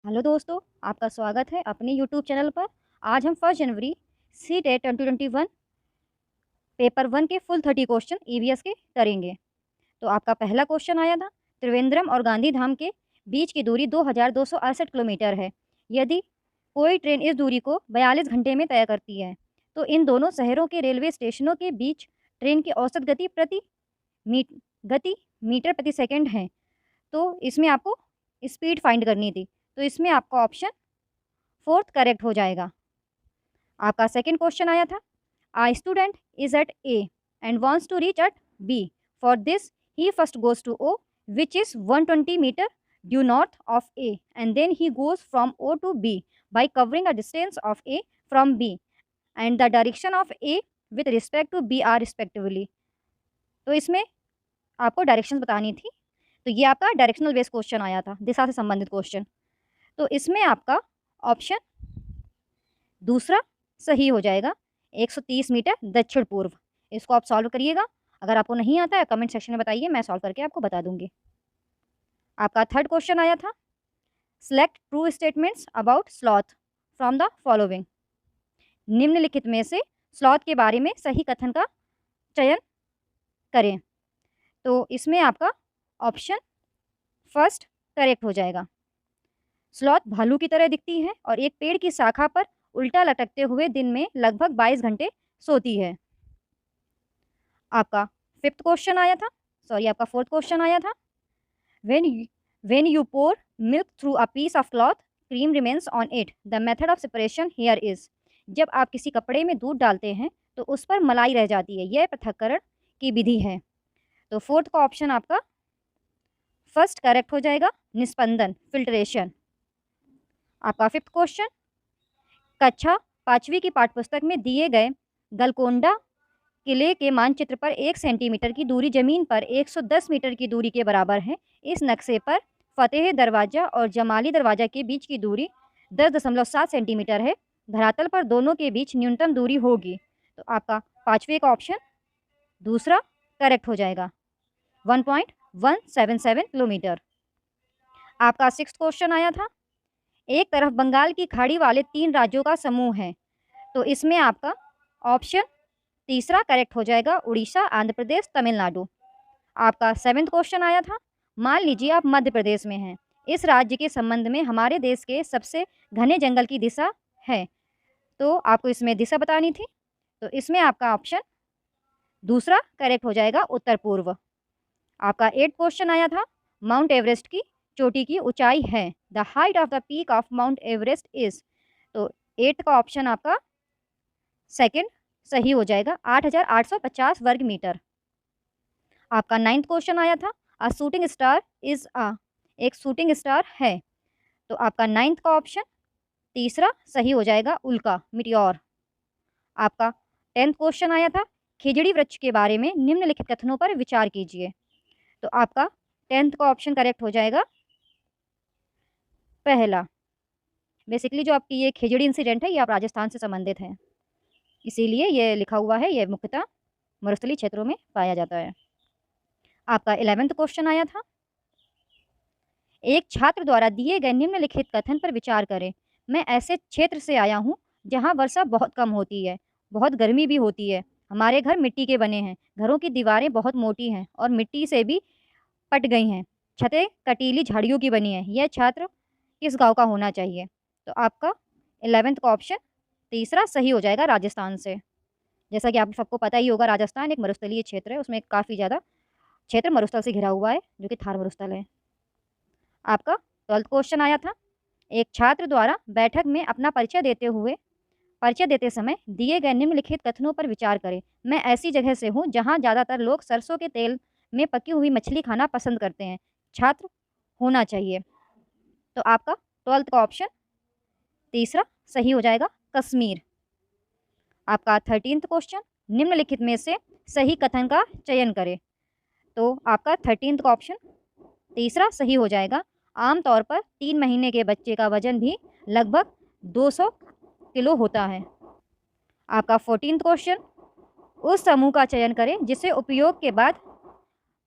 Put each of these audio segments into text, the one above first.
Hello दोस्तों, आपका स्वागत है अपने यूट्यूब चैनल पर। आज हम 1 जनवरी सीटेट 2021 पेपर 1 के फुल 30 क्वेश्चन ईवीएस के करेंगे। तो आपका पहला क्वेश्चन आया था, त्रिवेंद्रम और गांधीधाम के बीच की दूरी 2268 किलोमीटर है। यदि कोई ट्रेन इस दूरी को 42 घंटे में तय करती है तो इन दोनों शहरों के रेलवे स्टेशनों के बीच ट्रेन की औसत गति मीटर प्रति सेकंड है। तो इसमें आपको स्पीड फाइंड करनी थी, तो इसमें आपका ऑप्शन फोर्थ करेक्ट हो जाएगा। आपका सेकंड क्वेश्चन आया था, a student is at A and wants to reach at B. For this he first goes to O which is 120 metre due north of A and then he goes from O to B by covering a distance of A from B and the direction of A with respect to B are respectively. तो इसमें आपको direction बतानी थी, तो ये आपका directional based question आया था, दिशा से संबंधित क्वेश्चन। तो इसमें आपका ऑप्शन दूसरा सही हो जाएगा, 130 मीटर दक्षिण पूर्व। इसको आप सॉल्व करिएगा। अगर आपको नहीं आता है कमेंट सेक्शन में बताइए, मैं सॉल्व करके आपको बता दूंगी। आपका थर्ड क्वेश्चन आया था, select true statements about sloth from the following. निम्नलिखित में से स्लॉथ के बारे में सही कथन का चयन करें। तो इसमें आपका ऑप्शन फर्स्ट करेक्ट हो जाएगा। स्लॉथ भालू की तरह दिखती है और एक पेड़ की शाखा पर उल्टा लटकते हुए दिन में लगभग 22 घंटे सोती है। आपका फिफ्थ क्वेश्चन आया था, सॉरी आपका फोर्थ क्वेश्चन आया था, when you pour milk through a piece of cloth cream remains on it, the method of separation here is। जब आप किसी कपड़े में दूध डालते हैं तो उस पर मलाई रह जाती है, यह पृथक्करण की विधि है। तो फोर्थ का ऑप्शन आपका फर्स्ट करेक्ट हो जाएगा, निस्पंदन फिल्ट्रेशन। आपका फिफ्थ क्वेश्चन, कक्षा 5वीं की पाठ्यपुस्तक में दिए गए गलकोंडा किले के मानचित्र पर 1 सेंटीमीटर की दूरी जमीन पर 110 मीटर की दूरी के बराबर है। इस नक्शे पर फतेह दरवाजा और जमाली दरवाजा के बीच की दूरी 10.7 सेंटीमीटर है। धरातल पर दोनों के बीच न्यूनतम दूरी होगी। तो आपका पाँचवें का ऑप्शन दूसरा करेक्ट हो जाएगा, 1.177 किलोमीटर। आपका सिक्स्थ क्वेश्चन आया था, एक तरफ बंगाल की खाड़ी वाले 3 राज्यों का समूह है। तो इसमें आपका ऑप्शन तीसरा करेक्ट हो जाएगा, उड़ीसा, आंध्र प्रदेश, तमिलनाडु। आपका सेवेंथ क्वेश्चन आया था, मान लीजिए आप मध्य प्रदेश में हैं। इस राज्य के संबंध में हमारे देश के सबसे घने जंगल की दिशा है। तो आपको इसमें दिशा बतानी थी, तो इसमें आपका ऑप्शन दूसरा करेक्ट हो जाएगा, उत्तर पूर्व। आपका 8th क्वेश्चन आया था, माउंट एवरेस्ट की चोटी की ऊंचाई है, the height of the peak of Mount Everest is. तो 8th का ऑप्शन आपका सेकंड सही हो जाएगा, 8,850 वर्ग मीटर। आपका 9th क्वेश्चन आया था, अ शूटिंग स्टार इज अ, एक शूटिंग स्टार है। तो आपका 9th का ऑप्शन तीसरा सही हो जाएगा, उल्का मिटियोर। आपका 10th क्वेश्चन आया था, खिजड़ी वृक्ष के बारे में निम्नलिखित कथनों पर विचार कीजिए। तो आपका 10th का ऑप्शन करेक्ट हो जाएगा, पहला। बेसिकली जो आपकी ये खिजड़ी इंसिडेंट है ये आप राजस्थान से संबंधित है, इसीलिए ये लिखा हुआ है, ये मुख्यतः मरुस्थलीय क्षेत्रों में पाया जाता है। आपका 11th क्वेश्चन आया था, एक छात्र द्वारा दिए गए निम्नलिखित कथन पर विचार करें। मैं ऐसे क्षेत्र से आया हूँ जहाँ वर्षा बहुत कम होती है, बहुत गर्मी भी होती है। हमारे घर मिट्टी के बने हैं, घरों की दीवारें बहुत मोटी हैं और मिट्टी से भी पट गई हैं, छतें कटीली झाड़ियों की बनी हैं। यह छात्र किस गांव का होना चाहिए? तो आपका 11th का ऑप्शन तीसरा सही हो जाएगा, राजस्थान से। जैसा कि आप सबको पता ही होगा, राजस्थान एक मरुस्थलीय क्षेत्र है, उसमें काफ़ी ज़्यादा क्षेत्र मरुस्थल से घिरा हुआ है जो कि थार मरुस्थल है। आपका 12th क्वेश्चन आया था, एक छात्र द्वारा बैठक में अपना परिचय देते समय दिए गए निम्नलिखित कथनों पर विचार करें। मैं ऐसी जगह से हूँ जहाँ ज़्यादातर लोग सरसों के तेल में पकी हुई मछली खाना पसंद करते हैं, छात्र होना चाहिए। तो आपका 12th का ऑप्शन तीसरा सही हो जाएगा, कश्मीर। आपका 13th क्वेश्चन, निम्नलिखित में से सही कथन का चयन करें। तो आपका 13th का ऑप्शन तीसरा सही हो जाएगा, आमतौर पर 3 महीने के बच्चे का वजन भी लगभग 200 किलो होता है। आपका 14th क्वेश्चन, उस समूह का चयन करें जिसे उपयोग के बाद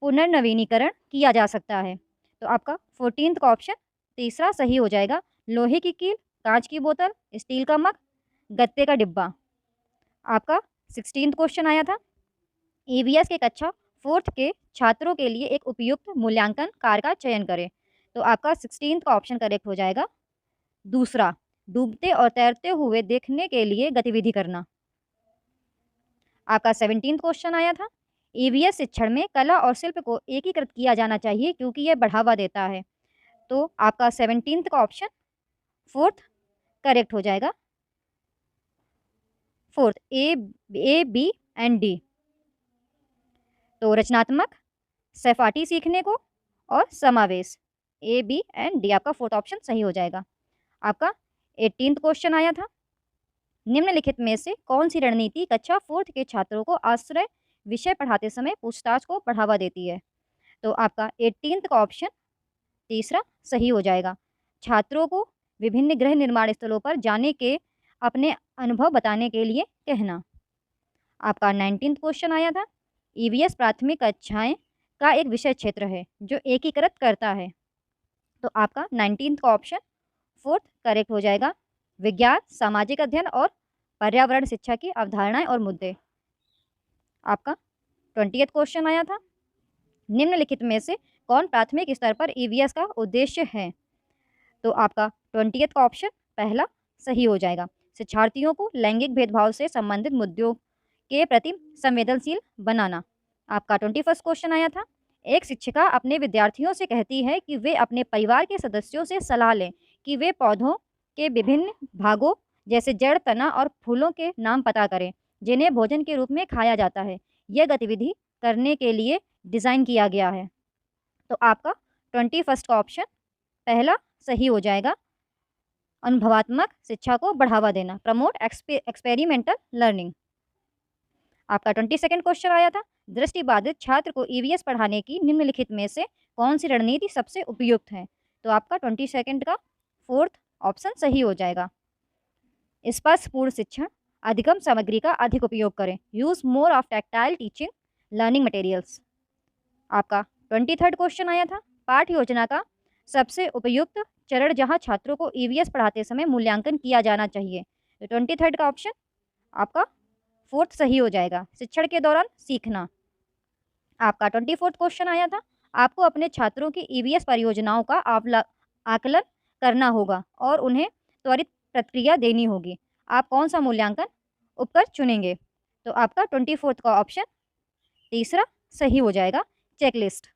पुनर्नवीनीकरण किया जा सकता है। तो आपका 14th का ऑप्शन तीसरा सही हो जाएगा, लोहे की कील, कांच की बोतल, स्टील का मग, गत्ते का डिब्बा। आपका 16th क्वेश्चन आया था, ईवीएस के कक्षा 4th के छात्रों के लिए एक उपयुक्त मूल्यांकन कार का चयन करें। तो आपका 16th का ऑप्शन करेक्ट हो जाएगा दूसरा, डूबते और तैरते हुए देखने के लिए गतिविधि करना। आपका 17th क्वेश्चन आया था, ईवीएस शिक्षण में कला और शिल्प को एकीकृत किया जाना चाहिए क्योंकि यह बढ़ावा देता है। तो आपका 17th का ऑप्शन 4th करेक्ट हो जाएगा, 4th A B and D. तो रचनात्मक, सहपाठी सीखने को और समावेश, ए बी एंड डी आपका 4th ऑप्शन सही हो जाएगा। आपका 18th क्वेश्चन आया था, निम्नलिखित में से कौन सी रणनीति कक्षा 4th के छात्रों को आश्रय विषय पढ़ाते समय पूछताछ को बढ़ावा देती है। तो आपका 18th का ऑप्शन तीसरा सही हो जाएगा, छात्रों को विभिन्न गृह निर्माण स्थलों पर जाने के अपने अनुभव बताने के लिए कहना। आपका 19th क्वेश्चन आया था, ईवीएस प्राथमिक कक्षाएं का एक विषय क्षेत्र है जो एकीकृत करता है। तो आपका 19th का ऑप्शन 4th करेक्ट हो जाएगा, विज्ञान, सामाजिक अध्ययन और पर्यावरण शिक्षा की अवधारणाएं और मुद्दे। आपका 20th क्वेश्चन आया था, निम्नलिखित में से कौन प्राथमिक स्तर पर ईवीएस का उद्देश्य है। तो आपका 20th का ऑप्शन पहला सही हो जाएगा, शिक्षार्थियों को लैंगिक भेदभाव से संबंधित मुद्दों के प्रति संवेदनशील बनाना। आपका 21st क्वेश्चन आया था, एक शिक्षिका अपने विद्यार्थियों से कहती है कि वे अपने परिवार के सदस्यों से सलाह लें कि वे पौधों के विभिन्न भागों जैसे जड़, तना और फूलों के नाम पता करें जिन्हें भोजन के रूप में खाया जाता है। यह गतिविधि करने के लिए डिज़ाइन किया गया है। तो आपका 21st का ऑप्शन पहला सही हो जाएगा, अनुभवात्मक शिक्षा को बढ़ावा देना, प्रमोट एक्सपेरिमेंटल लर्निंग। आपका 22nd क्वेश्चन आया था, दृष्टिबाधित छात्र को ईवीएस पढ़ाने की निम्नलिखित में से कौन सी रणनीति सबसे उपयुक्त है। तो आपका 22nd का 4th ऑप्शन सही हो जाएगा, स्पर्शपूर्ण शिक्षण, अधिगम सामग्री का अधिक उपयोग करें, use more of tactile teaching learning materials. आपका 23rd क्वेश्चन आया था, पाठ योजना का सबसे उपयुक्त चरण जहां छात्रों को ईवीएस पढ़ाते समय मूल्यांकन किया जाना चाहिए। तो 23rd का ऑप्शन आपका 4th सही हो जाएगा, शिक्षण के दौरान सीखना। आपका 24th क्वेश्चन आया था, आपको अपने छात्रों की ईवीएस परियोजनाओं का आकलन करना होगा और उन्हें त्वरित प्रतिक्रिया देनी होगी। आप कौन सा मूल्यांकन उपकर चुनेंगे। तो आपका 24th का ऑप्शन तीसरा सही हो जाएगा, चेकलिस्ट।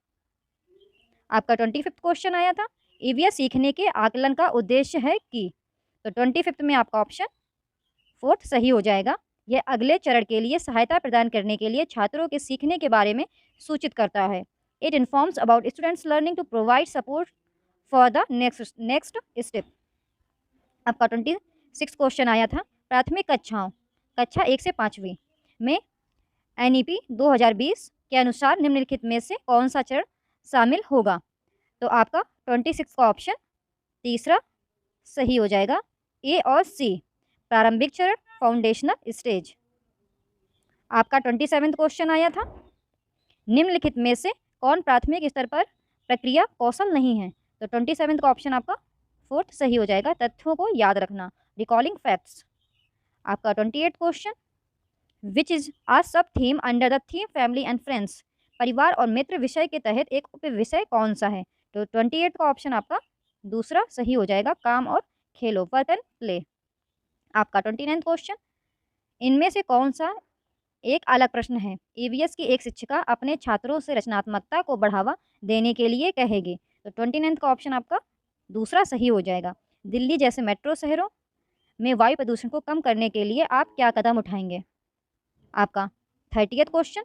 आपका 25th क्वेश्चन आया था, ईवीएस सीखने के आकलन का उद्देश्य है कि। तो 25th में आपका ऑप्शन 4th सही हो जाएगा, यह अगले चरण के लिए सहायता प्रदान करने के लिए छात्रों के सीखने के बारे में सूचित करता है। It informs about students learning to provide support for the next step. आपका 26 क्वेश्चन आया था, प्राथमिक कक्षाओं कक्षा 1 से 5वीं में एनईपी 2020 के अनुसार निम्नलिखित में से कौन सा चरण शामिल होगा। तो आपका 26 का ऑप्शन तीसरा सही हो जाएगा, ए और सी, प्रारंभिक चरण, फाउंडेशनल स्टेज। आपका 27th क्वेश्चन आया था, निम्नलिखित में से कौन प्राथमिक स्तर पर प्रक्रिया कौशल नहीं है। तो 27th का ऑप्शन आपका 4th सही हो जाएगा, तथ्यों को याद रखना, रिकॉलिंग फैक्ट्स। आपका 28th क्वेश्चन, विच इज आ सब theme under the theme family and friends, परिवार और मित्र विषय के तहत एक उप विषय कौन सा है। तो 28th का ऑप्शन आपका दूसरा सही हो जाएगा, काम और खेलो, वर्क एंड प्ले। आपका 29th क्वेश्चन, इनमें से कौन सा एक अलग प्रश्न है। ईवीएस की एक शिक्षिका अपने छात्रों से रचनात्मकता को बढ़ावा देने के लिए कहेगी। तो 29th का ऑप्शन आपका दूसरा सही हो जाएगा, दिल्ली जैसे मेट्रो शहरों में वायु प्रदूषण को कम करने के लिए आप क्या कदम उठाएंगे। आपका 30th क्वेश्चन,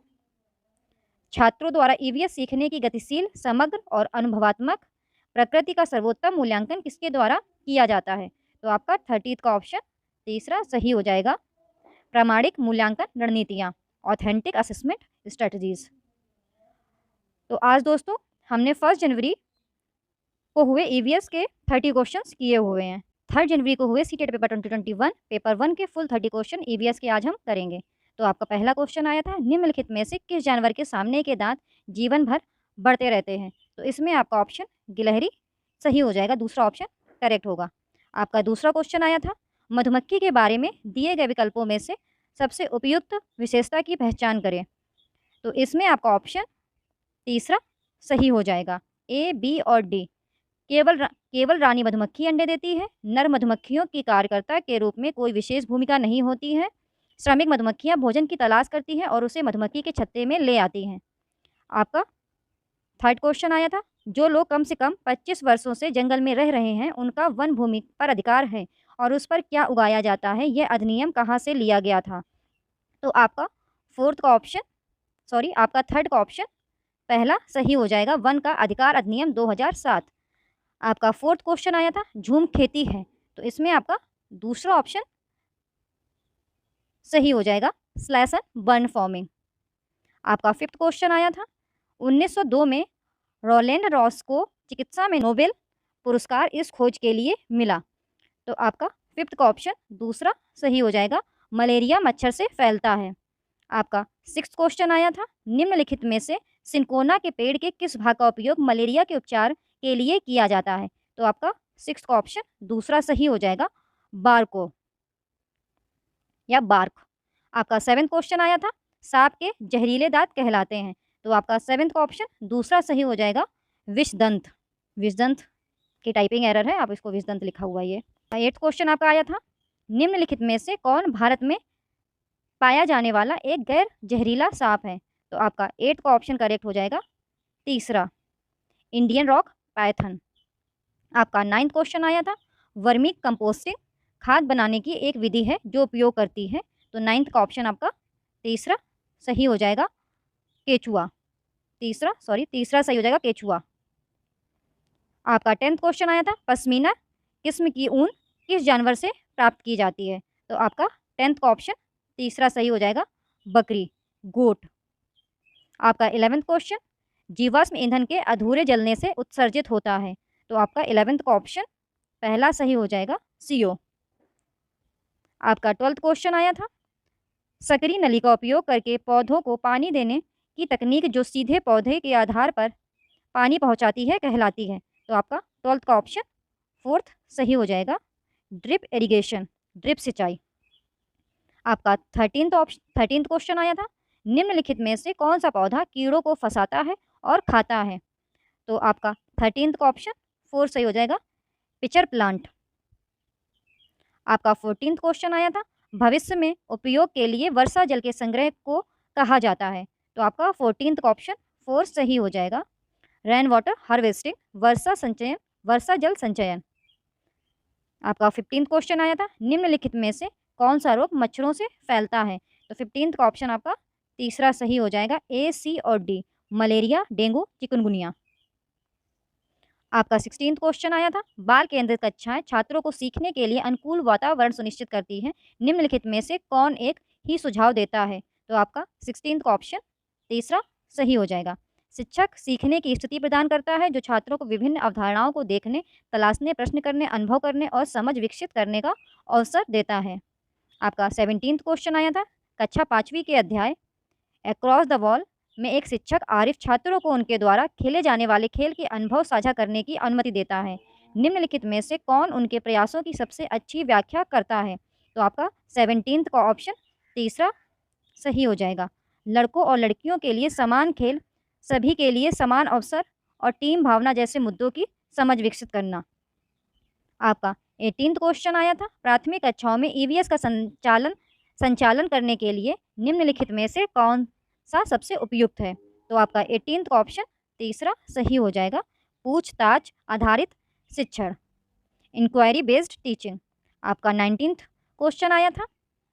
छात्रों द्वारा ईवीएस सीखने की गतिशील, समग्र और अनुभवात्मक प्रकृति का सर्वोत्तम मूल्यांकन किसके द्वारा किया जाता है। तो आपका 30th का ऑप्शन तीसरा सही हो जाएगा, प्रामाणिक मूल्यांकन रणनीतियाँ, ऑथेंटिक असेसमेंट स्ट्रेटजीज। तो आज दोस्तों हमने 1 जनवरी को हुए ईवीएस के 30 क्वेश्चंस किए हुए हैं। 3 जनवरी को हुए सीटेट पेपर 2021 पेपर 1 के फुल 30 क्वेश्चन ईवीएस के आज हम करेंगे। तो आपका पहला क्वेश्चन आया था, निम्नलिखित में से किस जानवर के सामने के दांत जीवन भर बढ़ते रहते हैं। तो इसमें आपका ऑप्शन गिलहरी सही हो जाएगा, दूसरा ऑप्शन करेक्ट होगा। आपका दूसरा क्वेश्चन आया था, मधुमक्खी के बारे में दिए गए विकल्पों में से सबसे उपयुक्त विशेषता की पहचान करें। तो इसमें आपका ऑप्शन तीसरा सही हो जाएगा, ए, बी और डी। केवल रानी मधुमक्खी अंडे देती है। नर मधुमक्खियों की कार्यकर्ता के रूप में कोई विशेष भूमिका नहीं होती है। श्रमिक मधुमक्खियां भोजन की तलाश करती हैं और उसे मधुमक्खी के छत्ते में ले आती हैं। आपका थर्ड क्वेश्चन आया था, जो लोग कम से कम 25 वर्षों से जंगल में रह रहे हैं उनका वन भूमि पर अधिकार है और उस पर क्या उगाया जाता है, यह अधिनियम कहाँ से लिया गया था। तो आपका आपका थर्ड का ऑप्शन पहला सही हो जाएगा, वन का अधिकार अधिनियम 2007। आपका फोर्थ क्वेश्चन आया था, झूम खेती है, तो इसमें आपका दूसरा ऑप्शन सही हो जाएगा, स्लैश एंड बर्न फार्मिंग। आपका फिफ्थ क्वेश्चन आया था, 1902 में रोलैंड रॉस को चिकित्सा में नोबेल पुरस्कार इस खोज के लिए मिला। तो आपका फिफ्थ का ऑप्शन दूसरा सही हो जाएगा, मलेरिया मच्छर से फैलता है। आपका सिक्स्थ क्वेश्चन आया था, निम्नलिखित में से सिंकोना के पेड़ के किस भाग का उपयोग मलेरिया के उपचार के लिए किया जाता है। तो आपका सिक्स्थ का ऑप्शन दूसरा सही हो जाएगा, बार्को या बार्क। आपका सेवेंथ क्वेश्चन आया था, सांप के जहरीले दांत कहलाते हैं। तो आपका सेवेंथ का ऑप्शन दूसरा सही हो जाएगा, विषदंत। विषदंत की टाइपिंग एरर है, आप इसको विषदंत लिखा हुआ है ये। एट्थ क्वेश्चन आपका आया था, निम्नलिखित में से कौन भारत में पाया जाने वाला एक गैर जहरीला सांप है। तो आपका एट्थ का ऑप्शन करेक्ट हो जाएगा, तीसरा, इंडियन रॉक पाइथन। आपका नाइन्थ क्वेश्चन आया था, वर्मी कंपोस्टिंग खाद बनाने की एक विधि है जो उपयोग करती है। तो नाइन्थ का ऑप्शन आपका तीसरा सही हो जाएगा, केचुआ। तीसरा सही हो जाएगा, केचुआ। आपका 10th क्वेश्चन आया था, पश्मीना किस्म की ऊन किस जानवर से प्राप्त की जाती है। तो आपका 10th का ऑप्शन तीसरा सही हो जाएगा, बकरी, गोट। आपका 11th क्वेश्चन, जीवाश्म ईंधन के अधूरे जलने से उत्सर्जित होता है। तो आपका 11th का ऑप्शन पहला सही हो जाएगा, CO। आपका 12th क्वेश्चन आया था, सकरी नली का उपयोग करके पौधों को पानी देने की तकनीक जो सीधे पौधे के आधार पर पानी पहुंचाती है कहलाती है। तो आपका 12th का ऑप्शन फोर्थ सही हो जाएगा, ड्रिप इरिगेशन, ड्रिप सिंचाई। आपका 13th क्वेश्चन आया था, निम्नलिखित में से कौन सा पौधा कीड़ों को फंसाता है और खाता है। तो आपका 13th का ऑप्शन 4 सही हो जाएगा, पिचर प्लांट। आपका 14th क्वेश्चन आया था, भविष्य में उपयोग के लिए वर्षा जल के संग्रह को कहा जाता है। तो आपका 14th का ऑप्शन 4 सही हो जाएगा, रेन वाटर हार्वेस्टिंग, वर्षा जल संचयन। आपका 15th क्वेश्चन आया था, निम्नलिखित में से कौन सा रोग मच्छरों से फैलता है। तो 15th का ऑप्शन आपका तीसरा सही हो जाएगा, A, C और D, मलेरिया, डेंगू, चिकनगुनिया। आपका 16th क्वेश्चन आया था, बाल केंद्रित कक्षाएं छात्रों को सीखने के लिए अनुकूल वातावरण सुनिश्चित करती हैं। निम्नलिखित में से कौन एक ही सुझाव देता है। तो आपका 16th का ऑप्शन तीसरा सही हो जाएगा, शिक्षक सीखने की स्थिति प्रदान करता है जो छात्रों को विभिन्न अवधारणाओं को देखने, तलाशने, प्रश्न करने, अनुभव करने और समझ विकसित करने का अवसर देता है। आपका 17th क्वेश्चन आया था, कक्षा 5वीं के अध्याय अक्रॉस द वॉल में एक शिक्षक आरिफ छात्रों को उनके द्वारा खेले जाने वाले खेल के अनुभव साझा करने की अनुमति देता है। निम्नलिखित में से कौन उनके प्रयासों की सबसे अच्छी व्याख्या करता है। तो आपका 17th का ऑप्शन तीसरा सही हो जाएगा, लड़कों और लड़कियों के लिए समान खेल, सभी के लिए समान अवसर और टीम भावना जैसे मुद्दों की समझ विकसित करना। आपका 18th क्वेश्चन आया था, प्राथमिक कक्षाओं में EVS का संचालन करने के लिए निम्नलिखित में से कौन सा सबसे उपयुक्त है। तो आपका 18th का ऑप्शन तीसरा सही हो जाएगा, पूछताछ आधारित शिक्षण, इंक्वायरी बेस्ड टीचिंग। आपका 19th क्वेश्चन आया था,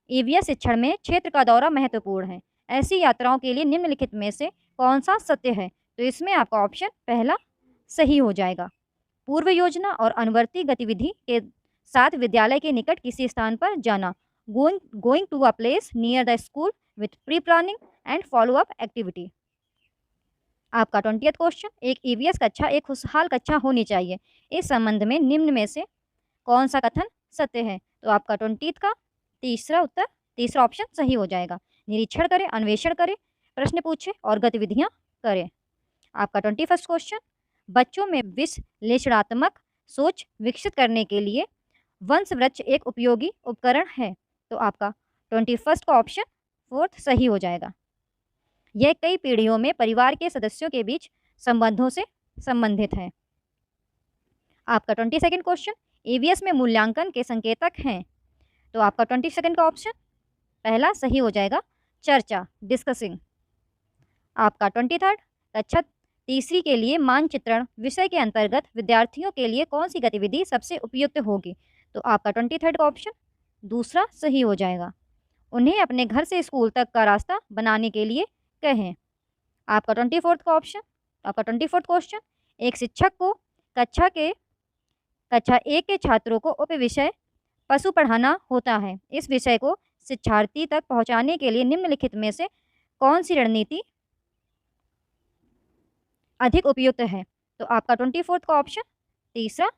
EVS शिक्षण में क्षेत्र का दौरा महत्वपूर्ण है, ऐसी यात्राओं के लिए निम्नलिखित में से कौन सा सत्य है। तो इसमें आपका ऑप्शन पहला सही हो जाएगा, पूर्व योजना और अनुवर्ती गतिविधि के साथ विद्यालय के निकट किसी स्थान पर जाना, going to a place near the school with pre planning and follow up activity. आपका 20th क्वेश्चन, एक EVS कक्षा एक खुशहाल कक्षा होनी चाहिए, इस संबंध में निम्न में से कौन सा कथन सत्य है। तो आपका 20th का तीसरा ऑप्शन सही हो जाएगा, निरीक्षण करें, अन्वेषण करें, प्रश्न पूछें और गतिविधियां करें। आपका 21st क्वेश्चन, बच्चों में विश्लेषणात्मक सोच विकसित करने के लिए वंश वृक्ष एक उपयोगी उपकरण है। तो आपका 21st का ऑप्शन 4th सही हो जाएगा। यह कई पीढ़ियों में परिवार के सदस्यों के बीच संबंधों से संबंधित है। आपका 22nd क्वेश्चन, ईवीएस में मूल्यांकन के संकेतक हैं। तो आपका 22nd का ऑप्शन पहला सही हो जाएगा, चर्चा, डिस्कसिंग। आपका 23rd, कक्षा तीसरी के लिए मानचित्रण विषय के अंतर्गत विद्यार्थियों के लिए कौन सी गतिविधि सबसे उपयुक्त होगी। तो आपका 23rd का ऑप्शन दूसरा सही हो जाएगा, उन्हें अपने घर से स्कूल तक का रास्ता बनाने के लिए कहें। आपका 24th का ऑप्शन, आपका 24th क्वेश्चन, एक शिक्षक को कक्षा 1 के छात्रों को उप विषय पशु पढ़ाना होता है। इस विषय को शिक्षार्थी तक पहुंचाने के लिए निम्नलिखित में से कौन सी रणनीति अधिक उपयुक्त है। तो आपका 24th का ऑप्शन तीसरा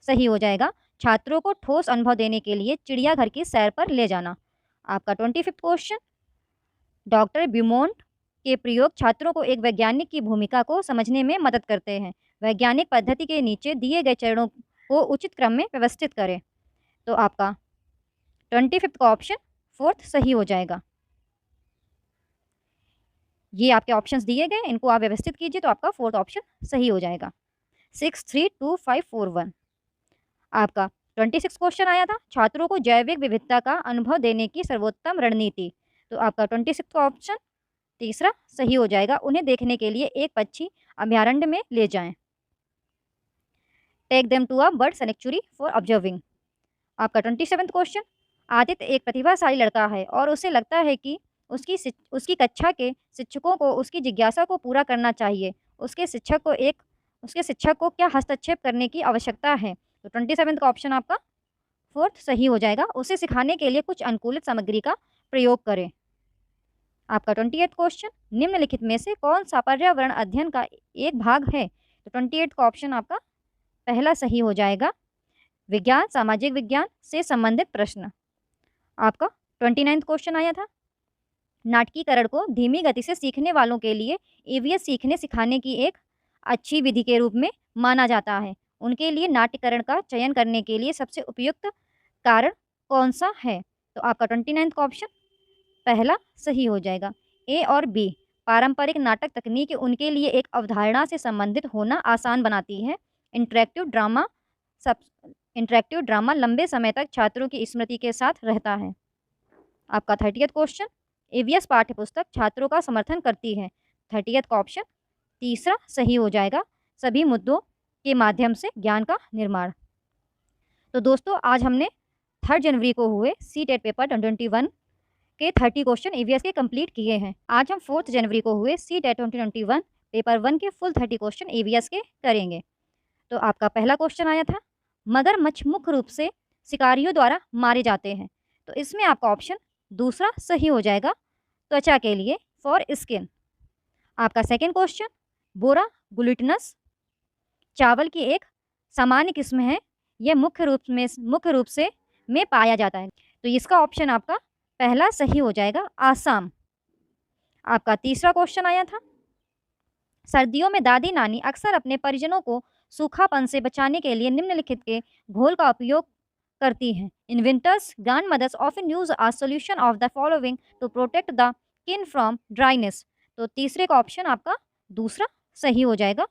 सही हो जाएगा, छात्रों को ठोस अनुभव देने के लिए चिड़ियाघर की सैर पर ले जाना। आपका 25th क्वेश्चन, डॉक्टर ब्यूमोंट के प्रयोग छात्रों को एक वैज्ञानिक की भूमिका को समझने में मदद करते हैं। वैज्ञानिक पद्धति के नीचे दिए गए चरणों को उचित क्रम में व्यवस्थित करें। तो आपका 25th का ऑप्शन 4th सही हो जाएगा। ये आपके ऑप्शंस दिए गए, इनको आप व्यवस्थित कीजिए तो आपका 4th ऑप्शन सही हो जाएगा। 632541। आपका 26 क्वेश्चन आया था, छात्रों को जैविक विविधता का अनुभव देने की सर्वोत्तम रणनीति। तो आपका 26 का ऑप्शन तीसरा सही हो जाएगा, उन्हें देखने के लिए एक पक्षी अभ्यारण्य में ले जाएं। Take them to a bird sanctuary for observing. आपका 27 क्वेश्चन, आदित्य एक प्रतिभाशाली लड़का है और उसे लगता है कि उसकी कक्षा के शिक्षकों को उसकी जिज्ञासा को पूरा करना चाहिए। उसके शिक्षक को क्या हस्तक्षेप करने की आवश्यकता है। तो 27 का ऑप्शन आपका 4th सही हो जाएगा, उसे सिखाने के लिए कुछ अनुकूलित सामग्री का प्रयोग करें। आपका 28 क्वेश्चन, निम्नलिखित में से कौन सा पर्यावरण अध्ययन का एक भाग है। तो 28 का ऑप्शन आपका पहला सही हो जाएगा, विज्ञान सामाजिक विज्ञान से संबंधित प्रश्न। आपका 29 क्वेश्चन आया था, नाटकीकरण को धीमी गति से सीखने वालों के लिए ईवीएस सीखने सिखाने की एक अच्छी विधि के रूप में माना जाता है। उनके लिए नाट्यकरण का चयन करने के लिए सबसे उपयुक्त कारण कौन सा है। तो आपका 29 का ऑप्शन पहला सही हो जाएगा, ए और बी। पारंपरिक नाटक तकनीक उनके लिए एक अवधारणा से संबंधित होना आसान बनाती है। इंटरेक्टिव ड्रामा लंबे समय तक छात्रों की स्मृति के साथ रहता है। आपका 30th क्वेश्चन, ईवीएस पाठ्यपुस्तक छात्रों का समर्थन करती है। 30th का ऑप्शन तीसरा सही हो जाएगा, सभी मुद्दों के माध्यम से ज्ञान का निर्माण। तो दोस्तों आज हमने 3 जनवरी को हुए सीटेट पेपर 2021 के 30 क्वेश्चन ईवीएस के कंप्लीट किए हैं। आज हम 4 जनवरी को हुए सीटेट 2021 पेपर 1 के फुल 30 क्वेश्चन ईवीएस के करेंगे। तो आपका पहला क्वेश्चन आया था, मगरमच्छ मुख्य रूप से शिकारियों द्वारा मारे जाते हैं। तो इसमें आपका ऑप्शन दूसरा सही हो जाएगा, त्वचा के लिए, फॉर स्किन। आपका सेकेंड क्वेश्चन, बोरा ग्लूटिनस चावल की एक सामान्य किस्म है, यह मुख्य रूप से पाया जाता है। तो इसका ऑप्शन आपका पहला सही हो जाएगा, आसाम। आपका तीसरा क्वेश्चन आया था, सर्दियों में दादी नानी अक्सर अपने परिजनों को सूखापन से बचाने के लिए निम्नलिखित के घोल का उपयोग करती हैं। In winters grandmothers often use a solution of the following to protect the skin from dryness. तो तीसरे का ऑप्शन आपका दूसरा सही हो जाएगा,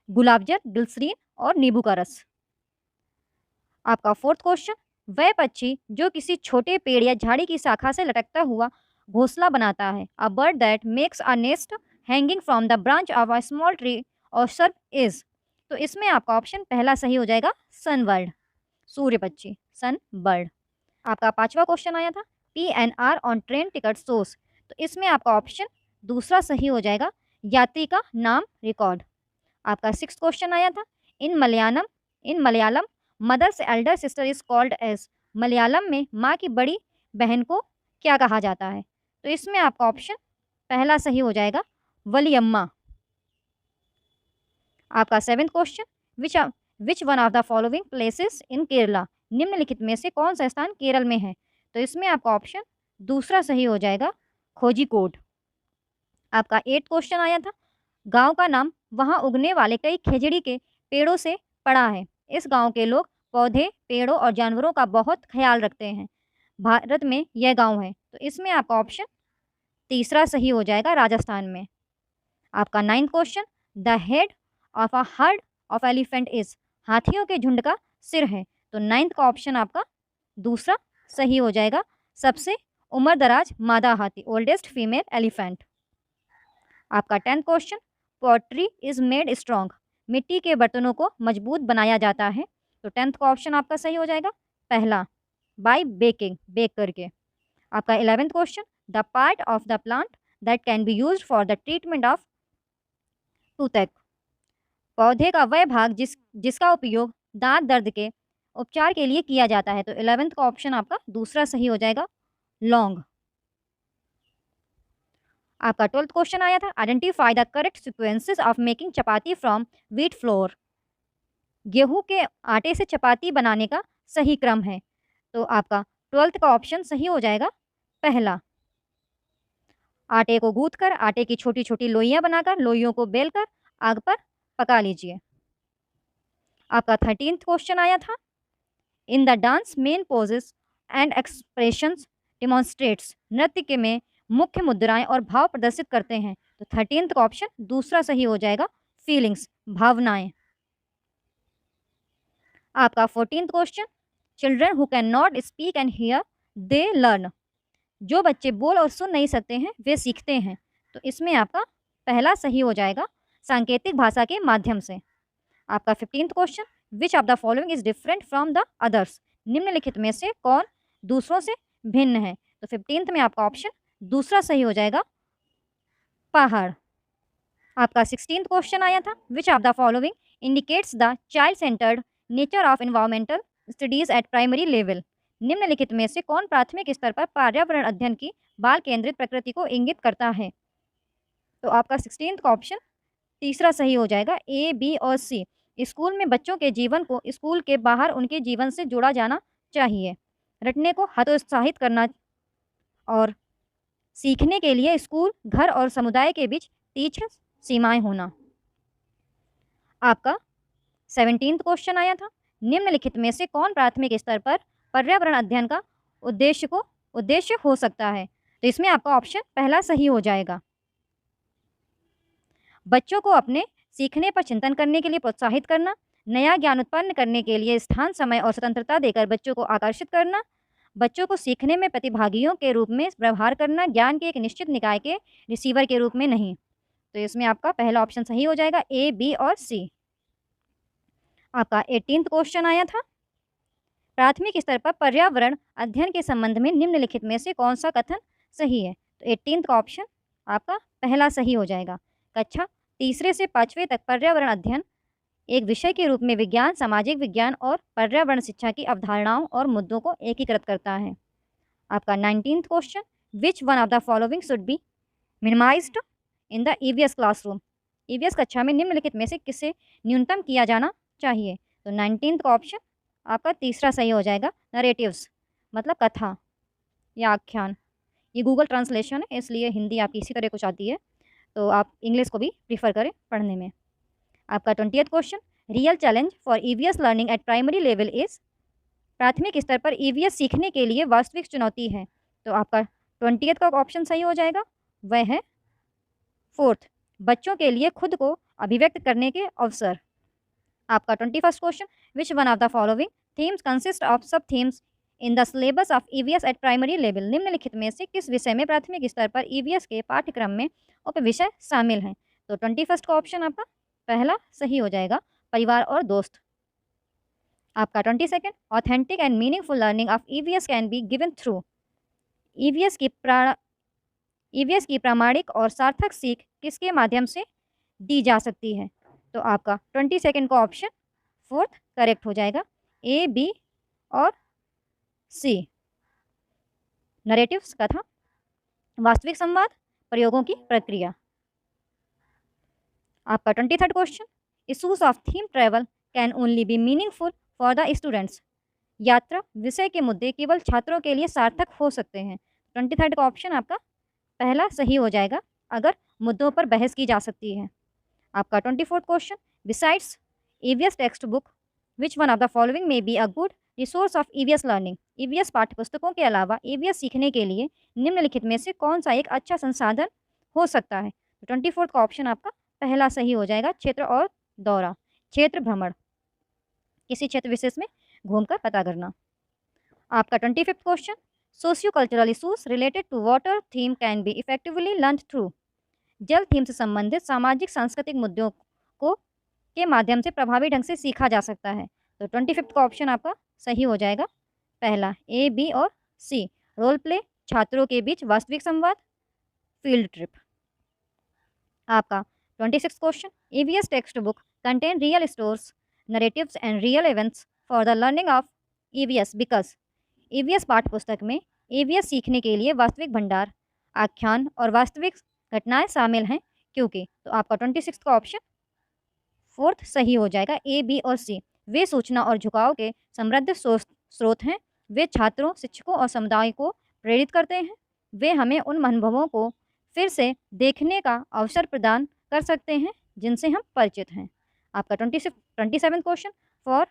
गुलाबजल, ग्लिसरीन और नींबू का रस। आपका 4th क्वेश्चन, वह पक्षी जो किसी छोटे पेड़ या झाड़ी की शाखा से लटकता हुआ घोंसला बनाता है। A bird that makes a nest hanging from the branch of a small tree और सर्प इज। तो इसमें आपका ऑप्शन पहला सही हो जाएगा, सनबर्ड, सूर्य पक्षी, सनबर्ड। आपका 5वां क्वेश्चन आया था, PNR on train ticket source. तो इसमें आपका ऑप्शन दूसरा सही हो जाएगा, यात्री का नाम रिकॉर्ड। आपका 6th क्वेश्चन आया था, in Malayalam mother's elder sister is called as. Malayalam में माँ की बड़ी बहन को क्या कहा जाता है। तो इसमें आपका ऑप्शन पहला सही हो जाएगा, वलियम्मा। आपका 7th question, which one of the following places in Kerala. निम्नलिखित में से कौन सा स्थान केरल में है। तो इसमें आपका ऑप्शन दूसरा सही हो जाएगा, कोझिकोड। आपका 8th क्वेश्चन आया था, गांव का नाम वहां उगने वाले कई खेजड़ी के पेड़ों से पड़ा है। इस गांव के लोग पौधे, पेड़ों और जानवरों का बहुत ख्याल रखते हैं। भारत में यह गाँव है। तो इसमें आपका ऑप्शन तीसरा सही हो जाएगा, राजस्थान में। आपका 9th question, the head of a herd of elephant is, हाथियों के झुंड का सिर है। तो 9th का ऑप्शन आपका दूसरा सही हो जाएगा, सबसे उम्रदराज मादा हाथी, ओल्डेस्ट फीमेल एलिफेंट। आपका 10th question, pottery is made strong, मिट्टी के बर्तनों को मजबूत बनाया जाता है। तो 10th का ऑप्शन आपका सही हो जाएगा, पहला, बाय बेकिंग, बेक करके। आपका 11th question, the part of the plant that can be used for the treatment of toothache, पौधे का वह भाग जिसका उपयोग दांत दर्द के उपचार के लिए किया जाता है। तो 11th का ऑप्शन आपका दूसरा सही हो जाएगा, लौंग। आपका 12th क्वेश्चन आया था, identify the correct sequences of making chapati from wheat flour, गेहूं के आटे से चपाती बनाने का सही क्रम है। तो आपका 12th का ऑप्शन सही हो जाएगा, पहला, आटे को गूंथकर आटे की छोटी छोटी लोइयां बनाकर लोइयों को बेलकर आग पर पका लीजिए। आपका 13th क्वेश्चन आया था, in the dance main poses and expressions demonstrates, नृत्य के में मुख्य मुद्राएं और भाव प्रदर्शित करते हैं। तो 13th का ऑप्शन दूसरा सही हो जाएगा, फीलिंग्स, भावनाएं। आपका 14th question, children who can not speak and here they learn, जो बच्चे बोल और सुन नहीं सकते हैं वे सीखते हैं। तो इसमें आपका पहला सही हो जाएगा, सांकेतिक भाषा के माध्यम से। आपका 15th question, which of the following is different from the others, निम्नलिखित में से कौन दूसरों से भिन्न है। तो 15th में आपका ऑप्शन दूसरा सही हो जाएगा, पहाड़। आपका 16th क्वेश्चन आया था, which of the following indicates the child centred nature of environmental studies at primary level, निम्नलिखित में से कौन प्राथमिक स्तर पर पर्यावरण अध्ययन की बाल केंद्रित प्रकृति को इंगित करता है। तो आपका 16th का ऑप्शन तीसरा सही हो जाएगा, ए, बी और सी। स्कूल में बच्चों के जीवन को स्कूल के बाहर उनके जीवन से जोड़ा जाना चाहिए, रटने को हतोत्साहित करना और सीखने के लिए स्कूल, घर और समुदाय के बीच तीक्ष्ण सीमाएं होना। आपका 17th क्वेश्चन आया था, निम्नलिखित में से कौन प्राथमिक स्तर पर पर्यावरण अध्ययन का उद्देश्य हो सकता है। तो इसमें आपका ऑप्शन पहला सही हो जाएगा, बच्चों को अपने सीखने पर चिंतन करने के लिए प्रोत्साहित करना, नया ज्ञान उत्पन्न करने के लिए स्थान, समय और स्वतंत्रता देकर बच्चों को आकर्षित करना, बच्चों को सीखने में प्रतिभागियों के रूप में व्यवहार करना, ज्ञान के एक निश्चित निकाय के रिसीवर के रूप में नहीं। तो इसमें आपका पहला ऑप्शन सही हो जाएगा, ए, बी और सी। आपका 18th क्वेश्चन आया था, प्राथमिक स्तर पर पर्यावरण अध्ययन के संबंध में निम्नलिखित में से कौन सा कथन सही है। तो 18th का ऑप्शन आपका पहला सही हो जाएगा, कक्षा 3 से 5वीं तक पर्यावरण अध्ययन एक विषय के रूप में विज्ञान, सामाजिक विज्ञान और पर्यावरण शिक्षा की अवधारणाओं और मुद्दों को एकीकृत करता है। आपका 19th question, which one of the following should be minimised in the EVS classroom, EVS कक्षा में निम्नलिखित में से किसे न्यूनतम किया जाना चाहिए। तो 19th का ऑप्शन आपका तीसरा सही हो जाएगा, नरेटिव्स, मतलब कथा या आख्यान। ये गूगल ट्रांसलेशन है, इसलिए हिंदी आपकी इसी तरह कुछ आती है, तो आप इंग्लिश को भी प्रीफर करें पढ़ने में। आपका 20th question, real challenge for EVS learning at primary level is, प्राथमिक स्तर पर ईवीएस सीखने के लिए वास्तविक चुनौती है। तो आपका 20th का ऑप्शन सही हो जाएगा, वह है 4th, बच्चों के लिए खुद को अभिव्यक्त करने के अवसर। आपका 21st question, which one of the following themes consist of sub themes in the syllabus of EVS at primary level, निम्नलिखित में से किस विषय में प्राथमिक स्तर पर ईवीएस के पाठ्यक्रम में उप विषय शामिल हैं। तो 21st का ऑप्शन आपका पहला सही हो जाएगा, परिवार और दोस्त। आपका 22nd, authentic and meaningful learning of EVS can be given through, EVS की प्रामाणिक और सार्थक सीख किसके माध्यम से दी जा सकती है। तो आपका 22nd का ऑप्शन 4th करेक्ट हो जाएगा, ए, बी और सी। नरेटिव्स, कथा, वास्तविक संवाद, प्रयोगों की प्रक्रिया। आपका 23rd question, issues of theme travel can only B meaningful for the students, यात्रा विषय के मुद्दे केवल छात्रों के लिए सार्थक हो सकते हैं। 23rd का ऑप्शन आपका पहला सही हो जाएगा, अगर मुद्दों पर बहस की जा सकती है। आपका 24th question, besides EVS text book which one of the following may be a good resource of EVS learning. EVS पाठ्य पुस्तकों के अलावा ईवीएस सीखने के लिए निम्नलिखित में से कौन सा एक अच्छा संसाधन हो सकता है? तो 24 का ऑप्शन आपका पहला सही हो जाएगा, क्षेत्र और दौरा, क्षेत्र भ्रमण, किसी क्षेत्र विशेष में घूमकर पता करना। आपका 25 question, socio cultural issues related to water theme can be effectively learn through. जल थीम से संबंधित सामाजिक सांस्कृतिक मुद्दों को के माध्यम से प्रभावी ढंग से सीखा जा सकता है। तो 25 का ऑप्शन आपका सही हो जाएगा, पहला, ए, बी और सी, रोल प्ले, छात्रों के बीच वास्तविक संवाद, फील्ड ट्रिप। आपका 26 question, EVS text book contain real stores, narratives and real events for the learning of EVS because. EVS पाठ्य पुस्तक में ईवीएस सीखने के लिए वास्तविक भंडार, आख्यान और वास्तविक घटनाएं शामिल हैं क्योंकि। तो आपका 26 का ऑप्शन फोर्थ सही हो जाएगा, ए, बी और सी, वे सूचना और झुकाव के समृद्ध स्रोत हैं। वे छात्रों, शिक्षकों और समुदाय को प्रेरित करते हैं। वे हमें उन अनुभवों को फिर से देखने का अवसर प्रदान कर सकते हैं जिनसे हम परिचित हैं। आपका 27 question, for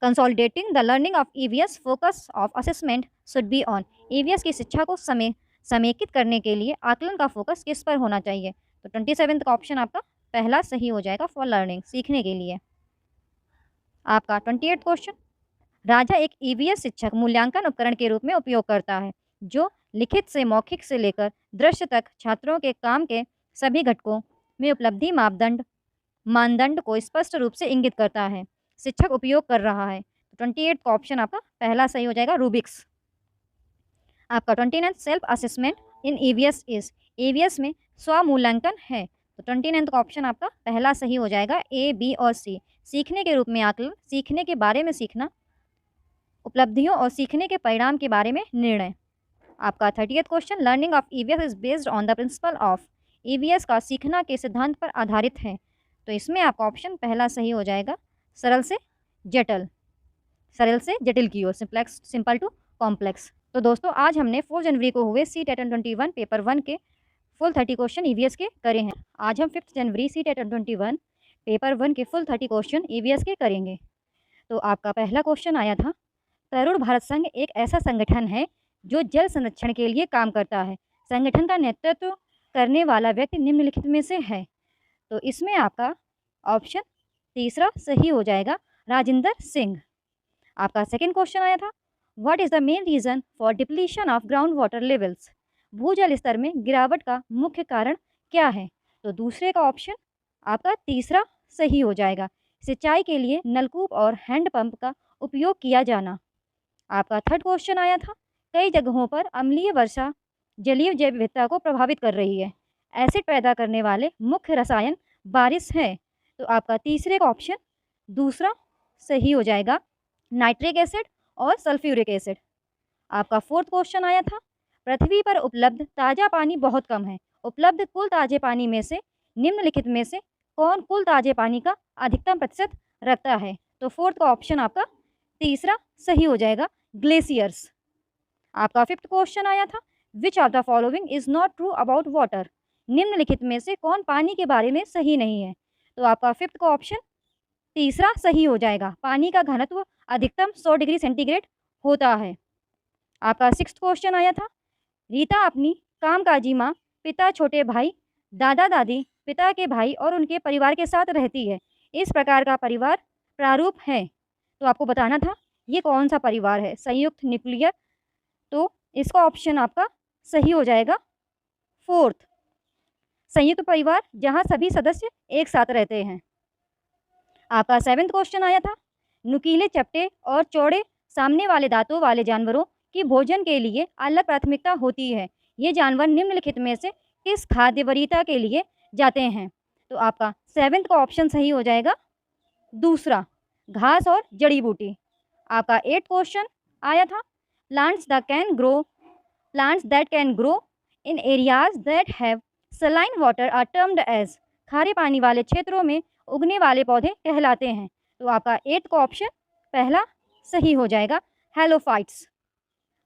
consolidating the learning of EVS focus of assessment should be on. EVS की शिक्षा को समेकित करने के लिए आकलन का फोकस किस पर होना चाहिए? तो 27 का ऑप्शन आपका पहला सही हो जाएगा, फॉर लर्निंग, सीखने के लिए। आपका 28 क्वेश्चन, राजा एक ईवीएस शिक्षक मूल्यांकन उपकरण के रूप में उपयोग करता है जो लिखित से मौखिक से लेकर दृश्य तक छात्रों के काम के सभी घटकों में उपलब्धि मानदंड को स्पष्ट रूप से इंगित करता है। शिक्षक उपयोग कर रहा है। तो 28 का ऑप्शन आपका पहला सही हो जाएगा, रूबिक्स। आपका 29 self assessment in EVS is. EVS में स्वमूल्यांकन है। तो 29 का ऑप्शन आपका पहला सही हो जाएगा, ए, बी और सी, सीखने के रूप में आकलन, सीखने के बारे में सीखना, उपलब्धियों और सीखने के परिणाम के बारे में निर्णय। आपका 30th question, learning of EVS is based on the principle of. EVS का सीखना के सिद्धांत पर आधारित है। तो इसमें आपका ऑप्शन पहला सही हो जाएगा, सरल से जटिल की ओर, सिंपल टू कॉम्प्लेक्स। तो दोस्तों आज हमने 4 जनवरी को हुए CTET 21 पेपर 1 के फुल 30 क्वेश्चन ईवीएस के करे हैं। आज हम 5 जनवरी CTET 21 पेपर 1 के फुल 30 क्वेश्चन ईवीएस के करेंगे। तो आपका पहला क्वेश्चन आया था, तरुण भारत संघ एक ऐसा संगठन है जो जल संरक्षण के लिए काम करता है। संगठन का नेतृत्व करने वाला व्यक्ति निम्नलिखित में से है। तो इसमें आपका ऑप्शन तीसरा सही हो जाएगा, राजिंदर सिंह। आपका सेकंड क्वेश्चन आया था, what is the main reason for depletion of ground water levels. भूजल स्तर में गिरावट का मुख्य कारण क्या है? तो दूसरे का ऑप्शन आपका तीसरा सही हो जाएगा, सिंचाई के लिए नलकूप और हैंडपंप का उपयोग किया जाना। आपका थर्ड क्वेश्चन आया था, कई जगहों पर अम्लीय वर्षा जलीय जैव विविधता को प्रभावित कर रही है। एसिड पैदा करने वाले मुख्य रसायन बारिश है। तो आपका तीसरे का ऑप्शन दूसरा सही हो जाएगा, नाइट्रिक एसिड और सल्फ्यूरिक एसिड। आपका फोर्थ क्वेश्चन आया था, पृथ्वी पर उपलब्ध ताज़ा पानी बहुत कम है। उपलब्ध कुल ताज़े पानी में से निम्नलिखित में से कौन कुल ताज़े पानी का अधिकतम प्रतिशत रखता है? तो फोर्थ का ऑप्शन आपका तीसरा सही हो जाएगा, ग्लेशियर्स। आपका फिफ्थ क्वेश्चन आया था, which of the following is not true about water. निम्नलिखित में से कौन पानी के बारे में सही नहीं है? तो आपका फिफ्थ का ऑप्शन तीसरा सही हो जाएगा, पानी का घनत्व अधिकतम 100 डिग्री सेंटीग्रेड होता है। आपका सिक्स्थ क्वेश्चन आया था, रीता अपनी कामकाजी माँ, पिता, छोटे भाई, दादा दादी, पिता के भाई और उनके परिवार के साथ रहती है। इस प्रकार का परिवार प्रारूप है। तो आपको बताना था ये कौन सा परिवार है, संयुक्त न्यूक्लियर। तो इसका ऑप्शन आपका सही हो जाएगा फोर्थ, संयुक्त परिवार जहां सभी सदस्य एक साथ रहते हैं। आपका सेवेंथ क्वेश्चन आया था, नुकीले चपटे और चौड़े सामने वाले दांतों वाले जानवरों की भोजन के लिए अलग प्राथमिकता होती है। ये जानवर निम्नलिखित में से किस खाद्य वरीयता के लिए जाते हैं? तो आपका सेवेंथ का ऑप्शन सही हो जाएगा दूसरा, घास और जड़ी बूटी। आपका एट क्वेश्चन आया था, plants that can grow in areas that have saline water are termed as. खारे पानी वाले क्षेत्रों में उगने वाले पौधे कहलाते हैं। तो आपका एट का ऑप्शन पहला सही हो जाएगा, हेलोफाइट्स।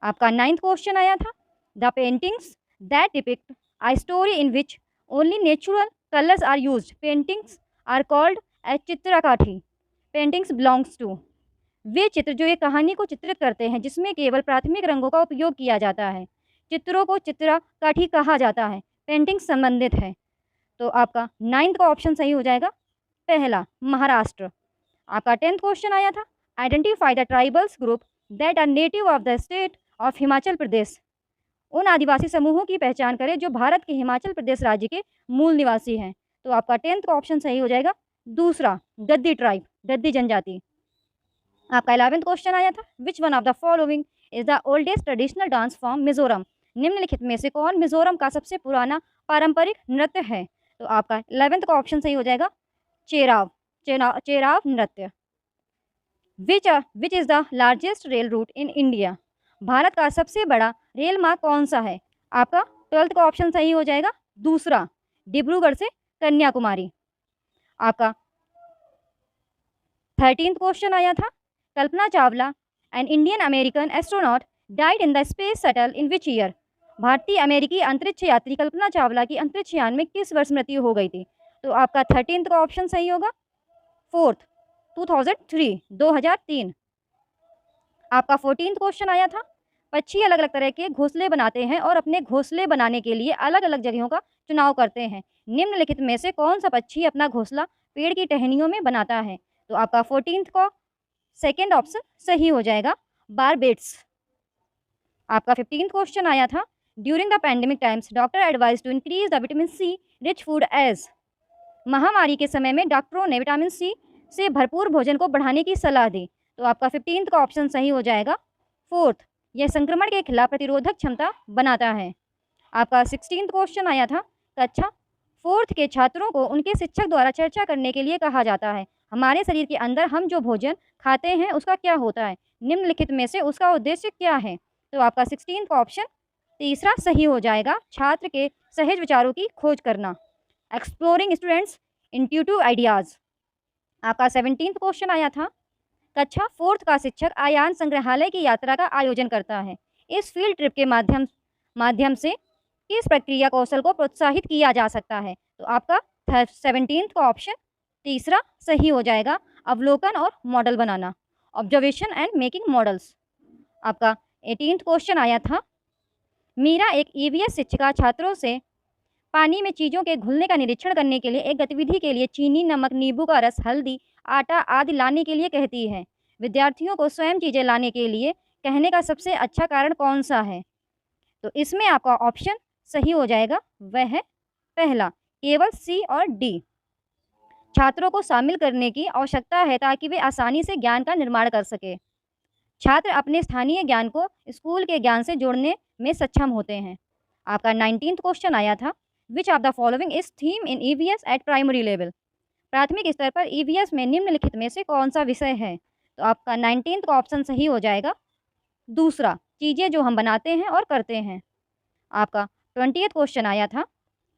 आपका नाइन्थ क्वेश्चन आया था, the paintings that depict a story in which only natural colors are used, paintings are called as Chitrakathi. Paintings belongs to. वे चित्र जो एक कहानी को चित्रित करते हैं जिसमें केवल प्राथमिक रंगों का उपयोग किया जाता है। चित्रों को चित्रकाठी कहा जाता है। पेंटिंग संबंधित है। तो आपका 9th का ऑप्शन सही हो जाएगा, पहला महाराष्ट्र। आपका 10th क्वेश्चन आया था, identify the tribals group that are native of the state of Himachal Pradesh. उन आदिवासी समूहों की पहचान करें जो भारत के हिमाचल प्रदेश राज्य के मूल निवासी हैं। तो आपका 10th का ऑप्शन सही हो जाएगा, दूसरा गद्दी ट्राइब, गद्दी जनजाति। आपका 11th क्वेश्चन आया था, विच one of the following is the oldest traditional dance form Mizoram. निम्नलिखित में से कौन मिजोरम का सबसे पुराना पारंपरिक नृत्य है। तो आपका 11th का ऑप्शन सही हो जाएगा, चेराव नृत्य। Which is the largest rail route in India. Bharat का सबसे बड़ा रेल मार्ग कौन सा है। आपका 12th का ऑप्शन सही हो जाएगा, दूसरा डिब्रूगढ़ से कन्याकुमारी। आपका 13th क्वेश्चन आया था, Kalpana Chawla an Indian American astronaut died in the space shuttle in which year. भारतीय अमेरिकी अंतरिक्ष यात्री कल्पना चावला की अंतरिक्ष यान में किस वर्ष मृत्यु हो गई थी। तो आपका 13th का ऑप्शन सही होगा, 4th 2003, 2003। आपका 14th क्वेश्चन आया था, पक्षी अलग अलग तरह के घोंसले बनाते हैं और अपने घोंसले बनाने के लिए अलग अलग जगहों का चुनाव करते हैं। निम्नलिखित में से कौन सा पक्षी अपना घोंसला पेड़ की टहनियों में बनाता है। तो आपका 14th का सेकेंड ऑप्शन सही हो जाएगा, बारबेट्स। आपका 15th क्वेश्चन आया था, during the pandemic times doctor advise to increase the vitamin C rich food as. महामारी के समय में डॉक्टरों ने विटामिन सी से भरपूर भोजन को बढ़ाने की सलाह दी। तो आपका 15th का ऑप्शन सही हो जाएगा, 4th, यह संक्रमण के खिलाफ प्रतिरोधक क्षमता बनाता है। आपका 16th क्वेश्चन आया था, कक्षा 4th के छात्रों को उनके शिक्षक द्वारा चर्चा करने के लिए कहा जाता है। हमारे शरीर के अंदर हम जो भोजन खाते हैं उसका क्या होता है, निम्नलिखित में से उसका उद्देश्य क्या है। तो आपका 16th का ऑप्शन तीसरा सही हो जाएगा, छात्र के सहज विचारों की खोज करना, एक्सप्लोरिंग स्टूडेंट्स इंट्यूटिव आइडियाज़। आपका 17th क्वेश्चन आया था, कक्षा 4th का शिक्षक आयान संग्रहालय की यात्रा का आयोजन करता है। इस फील्ड ट्रिप के माध्यम से किस प्रक्रिया कौशल को प्रोत्साहित किया जा सकता है। तो आपका 17th का ऑप्शन तीसरा सही हो जाएगा, अवलोकन और model banana, observation and making models. आपका 18th क्वेश्चन आया था, मीरा एक ईवीएस शिक्षिका छात्रों से पानी में चीज़ों के घुलने का निरीक्षण करने के लिए एक गतिविधि के लिए चीनी, नमक, नींबू का रस, हल्दी, आटा आदि लाने के लिए कहती है। विद्यार्थियों को स्वयं चीज़ें लाने के लिए कहने का सबसे अच्छा कारण कौन सा है। तो इसमें आपका ऑप्शन सही हो जाएगा, वह है पहला, केवल सी और डी। छात्रों को शामिल करने की आवश्यकता है ताकि वे आसानी से ज्ञान का निर्माण कर सके। छात्र अपने स्थानीय ज्ञान को स्कूल के ज्ञान से जोड़ने में सक्षम होते हैं। आपका 19th क्वेश्चन आया था, which of the following is theme in EVS at primary level. प्राथमिक स्तर पर ईवीएस में निम्नलिखित में से कौन सा विषय है। तो आपका 19th का ऑप्शन सही हो जाएगा, दूसरा, चीज़ें जो हम बनाते हैं और करते हैं। आपका 20th क्वेश्चन आया था,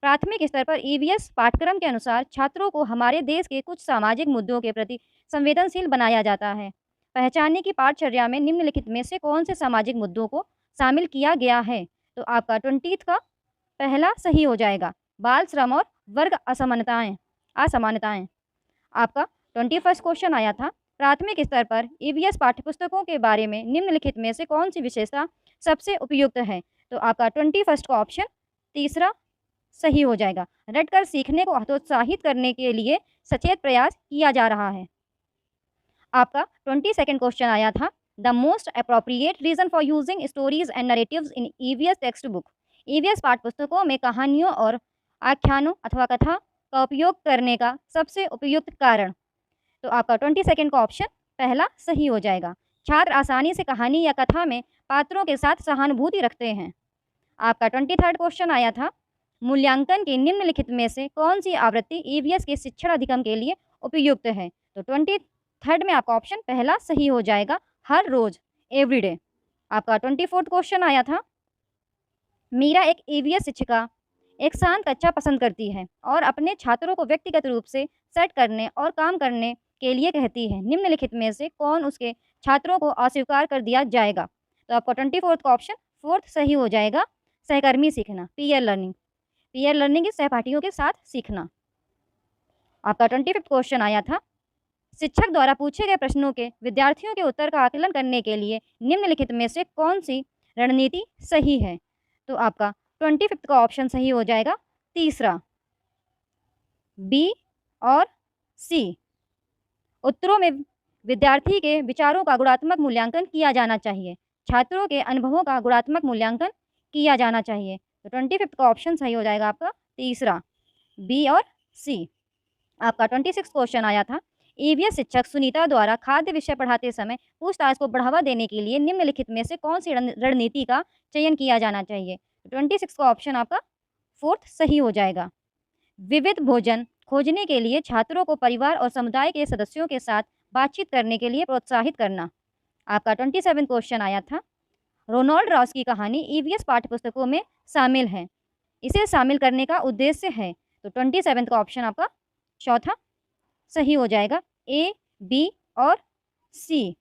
प्राथमिक स्तर पर ईवीएस पाठ्यक्रम के अनुसार छात्रों को हमारे देश के कुछ सामाजिक मुद्दों के प्रति संवेदनशील बनाया जाता है। पहचानने की पाठचर्या में निम्नलिखित में से कौन से सामाजिक मुद्दों को शामिल किया गया है। तो आपका 20th का पहला सही हो जाएगा, बाल श्रम और वर्ग असमानताएं। आपका 21st क्वेश्चन आया था, प्राथमिक स्तर पर ईवीएस पाठ्यपुस्तकों के बारे में निम्नलिखित में से कौन सी विशेषता सबसे उपयुक्त है। तो आपका 21st का ऑप्शन तीसरा सही हो जाएगा, रटकर सीखने को हतोत्साहित करने के लिए सचेत प्रयास किया जा रहा है। आपका 22nd क्वेश्चन आया था, the most appropriate reason for using stories and narratives in EVS text book. EVS पाठ्यपुस्तकों में कहानियों और आख्यानों अथवा कथा का उपयोग करने का सबसे उपयुक्त कारण। तो आपका 22nd का ऑप्शन पहला सही हो जाएगा, छात्र आसानी से कहानी या कथा में पात्रों के साथ सहानुभूति रखते हैं। आपका 23rd क्वेश्चन आया था, मूल्यांकन की निम्नलिखित में से कौन सी आवृत्ति ईवीएस के शिक्षण अधिगम के लिए उपयुक्त है। तो 23rd में आपका ऑप्शन पहला सही हो जाएगा, हर रोज, एवरीडे। आपका 24th क्वेश्चन आया था, मीरा एक ईवीएस शिक्षिका एक शांत कक्षा पसंद करती है और अपने छात्रों को व्यक्तिगत रूप से सेट करने और काम करने के लिए कहती है। निम्नलिखित में से कौन उसके छात्रों को अस्वीकार कर दिया जाएगा। तो आपका 24th का ऑप्शन 4th सही हो जाएगा, सहकर्मी सीखना, पीयर लर्निंग। पीयर लर्निंग इस सहपाठियों के साथ सीखना। आपका 25th क्वेश्चन आया था, शिक्षक द्वारा पूछे गए प्रश्नों के विद्यार्थियों के उत्तर का आकलन करने के लिए निम्नलिखित में से कौन सी रणनीति सही है? तो आपका 25th का ऑप्शन सही हो जाएगा तीसरा, बी और सी। उत्तरों में विद्यार्थी के विचारों का गुणात्मक मूल्यांकन किया जाना चाहिए, छात्रों के अनुभवों का गुणात्मक मूल्यांकन किया जाना चाहिए। तो 25th का ऑप्शन सही हो जाएगा आपका तीसरा, बी और सी। आपका 26 क्वेश्चन आया था, ईवीएस शिक्षक सुनीता द्वारा खाद्य विषय पढ़ाते समय पूछताछ को बढ़ावा देने के लिए निम्नलिखित में से कौन सी रणनीति का चयन किया जाना चाहिए? 26 का ऑप्शन आपका फोर्थ सही हो जाएगा। विविध भोजन खोजने के लिए छात्रों को परिवार और समुदाय के सदस्यों के साथ बातचीत करने के लिए प्रोत्साहित करना। आपका 27 क्वेश्चन आया था, रोनाल्ड रॉस की कहानी ईवीएस पाठ्यपुस्तकों में शामिल है, इसे शामिल करने का उद्देश्य है। तो 27 का ऑप्शन आपका चौथा सही हो जाएगा, ए, बी और सी।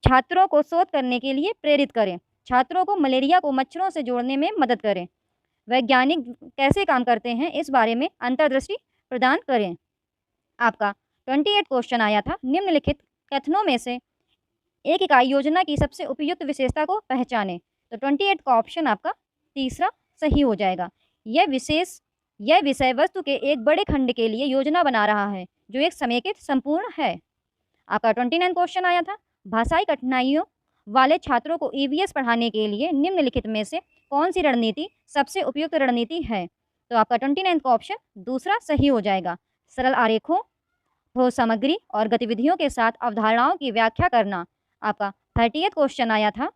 छात्रों को शोध करने के लिए प्रेरित करें, छात्रों को मलेरिया को मच्छरों से जोड़ने में मदद करें, वैज्ञानिक कैसे काम करते हैं इस बारे में अंतर्दृष्टि प्रदान करें। आपका 28 क्वेश्चन आया था, निम्नलिखित कथनों में से एक इकाई योजना की सबसे उपयुक्त विशेषता को पहचानें। तो 28 का ऑप्शन आपका तीसरा सही हो जाएगा। यह विषय वस्तु के एक बड़े खंड के लिए योजना बना रहा है जो एक समेकित संपूर्ण है। आपका 29 क्वेश्चन आया था, भाषाई कठिनाइयों वाले छात्रों को ईवीएस पढ़ाने के लिए निम्नलिखित में से कौन सी रणनीति सबसे उपयुक्त रणनीति है? तो आपका 29 का ऑप्शन दूसरा सही हो जाएगा। सरल आरेखों, ठोस सामग्री और गतिविधियों के साथ अवधारणाओं की व्याख्या करना। आपका 30 क्वेश्चन आया था,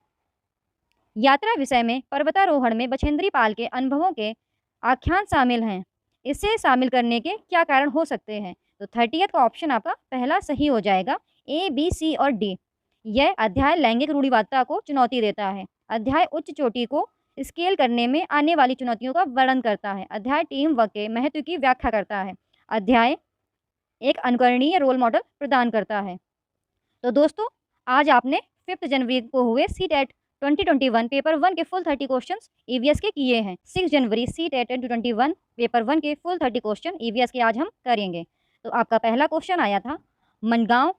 यात्रा विषय में पर्वतारोहण में बछेंद्री पाल के अनुभवों के आख्यान शामिल हैं, इसे शामिल करने के क्या कारण हो सकते हैं? तो 30 का ऑप्शन आपका पहला सही हो जाएगा, ए, बी, सी और डी। यह अध्याय लैंगिक रूढ़िवादिता को चुनौती देता है। अध्याय उच्च चोटी को स्केल करने में आने वाली चुनौतियों का वर्णन करता है। अध्याय टीम वर्क के महत्व की व्याख्या करता है। अध्याय एक अनुकरणीय रोल मॉडल प्रदान करता है। तो दोस्तों, आज आपने 5 जनवरी को हुए सीटेट 2021 पेपर 1 के फुल 30 क्वेश्चंस ईवीएस के किए हैं। 6 जनवरी सीटेट 2021 पेपर 1 के फुल 30 क्वेश्चन ईवीएस के आज हम करेंगे। तो आपका पहला क्वेश्चन आया था, मंडगांव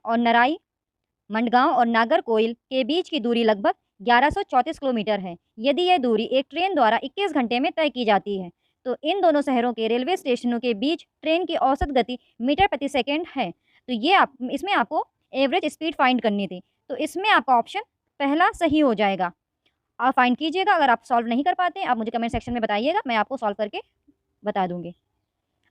और नागरकोइल के बीच की दूरी लगभग 1134 किलोमीटर है। यदि यह दूरी एक ट्रेन द्वारा 21 घंटे में तय की जाती है तो इन दोनों शहरों के रेलवे स्टेशनों के बीच ट्रेन की औसत गति मीटर प्रति सेकेंड है। तो ये इसमें आपको एवरेज स्पीड फाइंड करनी थी। तो इसमें आपका ऑप्शन पहला सही हो जाएगा। आप फाइंड कीजिएगा, अगर आप सॉल्व नहीं कर पाते आप मुझे कमेंट सेक्शन में बताइएगा, मैं आपको सॉल्व करके बता दूंगी।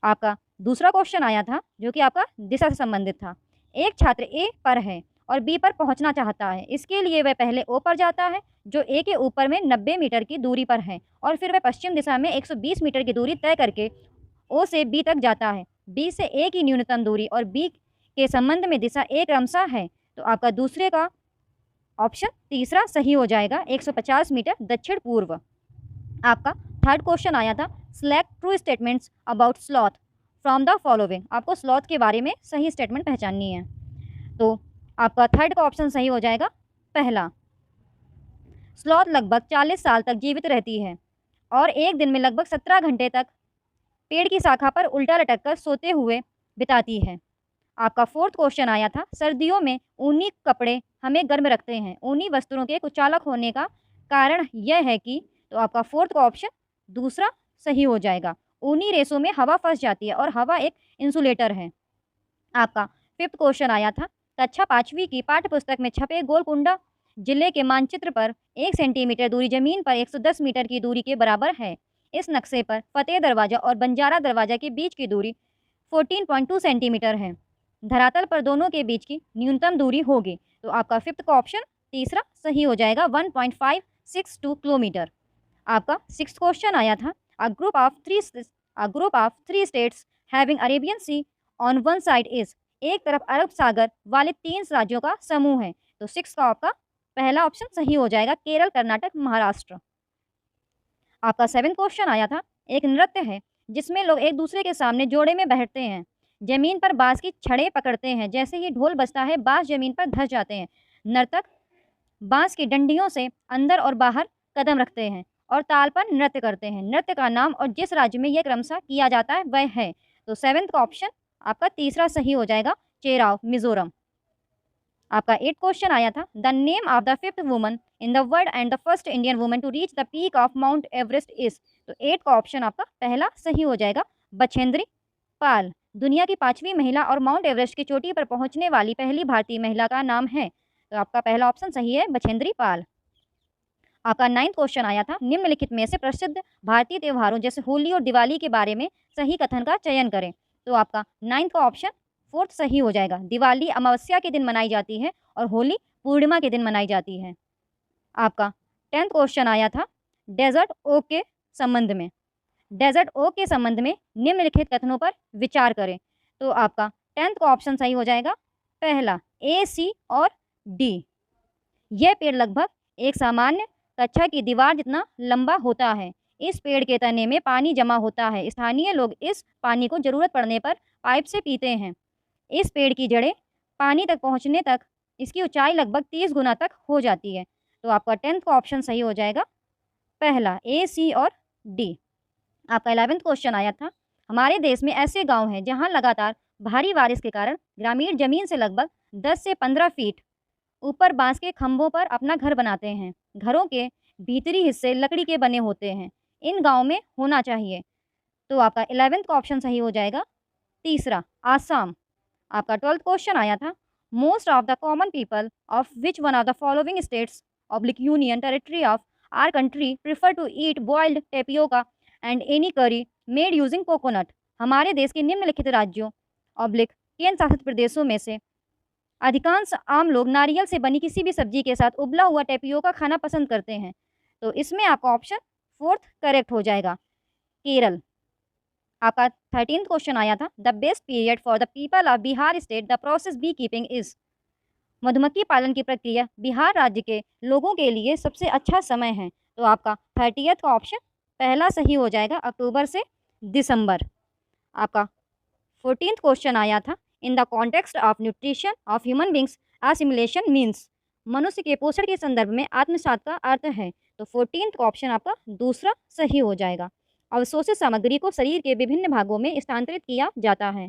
आपका दूसरा क्वेश्चन आया था जो कि आपका दिशा से संबंधित था। एक छात्र ए पर है और बी पर पहुंचना चाहता है। इसके लिए वह पहले ओ पर जाता है जो ए के ऊपर में 90 मीटर की दूरी पर है और फिर वह पश्चिम दिशा में 120 मीटर की दूरी तय करके ओ से बी तक जाता है। बी से ए की न्यूनतम दूरी और बी के संबंध में दिशा ए क्रमशः है। तो आपका दूसरे का ऑप्शन तीसरा सही हो जाएगा, 150 मीटर दक्षिण पूर्व। आपका थर्ड क्वेश्चन आया था, select true statements about sloth from the following. आपको स्लॉथ के बारे में सही स्टेटमेंट पहचाननी है। तो आपका थर्ड का ऑप्शन सही हो जाएगा पहला, स्लॉथ लगभग 40 साल तक जीवित रहती है और एक दिन में लगभग 17 घंटे तक पेड़ की शाखा पर उल्टा लटक कर सोते हुए बिताती है। आपका फोर्थ क्वेश्चन आया था, सर्दियों में ऊनी कपड़े हमें गर्म रखते हैं। ऊनी वस्त्रों के कुचालक होने का कारण यह है कि, तो आपका फोर्थ का ऑप्शन दूसरा सही हो जाएगा। ऊनी रेशों में हवा फंस जाती है और हवा एक इंसुलेटर है। आपका फिफ्थ क्वेश्चन आया था, कक्षा 5वीं की पाठ्यपुस्तक में छपे गोलकुंडा जिले के मानचित्र पर 1 सेंटीमीटर दूरी जमीन पर 110 मीटर की दूरी के बराबर है। इस नक्शे पर फतेह दरवाजा और बंजारा दरवाजा के बीच की दूरी 14.2 सेंटीमीटर है। धरातल पर दोनों के बीच की न्यूनतम दूरी होगी। तो आपका फिफ्थ का ऑप्शन तीसरा सही हो जाएगा, 1.562 किलोमीटर। आपका सिक्स्थ क्वेश्चन आया था, a group of three states having Arabian sea on one side is. एक तरफ अरब सागर वाले 3 राज्यों का समूह है। तो 6 का आपका पहला ऑप्शन सही हो जाएगा, केरल, कर्नाटक, महाराष्ट्र। आपका 7वां क्वेश्चन आया था, एक नृत्य है जिसमें लोग एक दूसरे के सामने जोड़े में बैठते हैं, जमीन पर बांस की छड़ें पकड़ते हैं। जैसे ही ढोल बजता है बांस जमीन पर धस जाते हैं। नर्तक बांस की डंडियों से अंदर और बाहर कदम रखते हैं और ताल पर नृत्य करते हैं। नृत्य का नाम और जिस राज्य में यह क्रमशः किया जाता है वह है। तो 7वां का ऑप्शन आपका तीसरा सही हो जाएगा, चेराव, मिजोरम। आपका 8 क्वेश्चन आया था, the name of the 5th woman in the world and the first Indian woman to reach the peak of Mount Everest is. तो 8 का ऑप्शन आपका पहला सही हो जाएगा, बछेंद्री पाल। दुनिया की 5वीं महिला और माउंट एवरेस्ट की चोटी पर पहुंचने वाली पहली भारतीय महिला का नाम है। तो आपका पहला ऑप्शन सही है, बछेंद्री पाल। आपका 9th क्वेश्चन आया था, निम्नलिखित में से प्रसिद्ध भारतीय त्योहारों जैसे होली और दिवाली के बारे में सही कथन का चयन करें। तो आपका 9th का ऑप्शन 4th सही हो जाएगा। दिवाली अमावस्या के दिन मनाई जाती है और होली पूर्णिमा के दिन मनाई जाती है। आपका 10th क्वेश्चन आया था, डेजर्ट ओक के संबंध में। डेजर्ट ओक के संबंध में निम्नलिखित कथनों पर विचार करें। तो आपका 10th का ऑप्शन सही हो जाएगा, पहला ए, सी और डी। यह पेड़ लगभग एक सामान्य कक्षा की दीवार जितना लंबा होता है। इस पेड़ के तने में पानी जमा होता है। स्थानीय लोग इस पानी को जरूरत पड़ने पर पाइप से पीते हैं। इस पेड़ की जड़ें पानी तक पहुंचने तक इसकी ऊंचाई लगभग 30 गुना तक हो जाती है। तो आपका 10th का ऑप्शन सही हो जाएगा, पहला ए, सी और डी। आपका 11th क्वेश्चन आया था, हमारे देश में ऐसे गांव हैं जहां लगातार भारी बारिश के कारण ग्रामीण जमीन से लगभग 10 से 15 फीट ऊपर बांस के खंभों पर अपना घर बनाते हैं। घरों के भीतरी हिस्से लकड़ी के बने होते हैं। इन गांव में होना चाहिए। तो आपका 11th का ऑप्शन सही हो जाएगा, तीसरा आसाम। आपका 12th क्वेश्चन आया था, most of the common people of which one of the following states oblique union territory of our country prefer to eat boiled tapioca and any curry made using coconut. हमारे देश के निम्नलिखित राज्यों oblique केंद्र शासित प्रदेशों में से अधिकांश आम लोग नारियल से बनी किसी भी सब्जी के साथ उबला हुआ टेपियोका खाना पसंद करते हैं। तो इसमें आपका ऑप्शन 4th करेक्ट हो जाएगा, केरल। आपका 13th क्वेश्चन आया था, the best period for the people of Bihar state the process bee keeping is. मधुमक्खी पालन की प्रक्रिया बिहार राज्य के लोगों के लिए सबसे अच्छा समय है। तो आपका 30th का ऑप्शन पहला सही हो जाएगा, अक्टूबर से दिसंबर। आपका 14th क्वेश्चन आया था, in the context of nutrition of human beings assimilation means. मनुष्य के पोषण के संदर्भ में आत्मसात का अर्थ है। तो 14th का ऑप्शन आपका दूसरा सही हो जाएगा। अवशोषित सामग्री को शरीर के विभिन्न भागों में स्थानांतरित किया जाता है।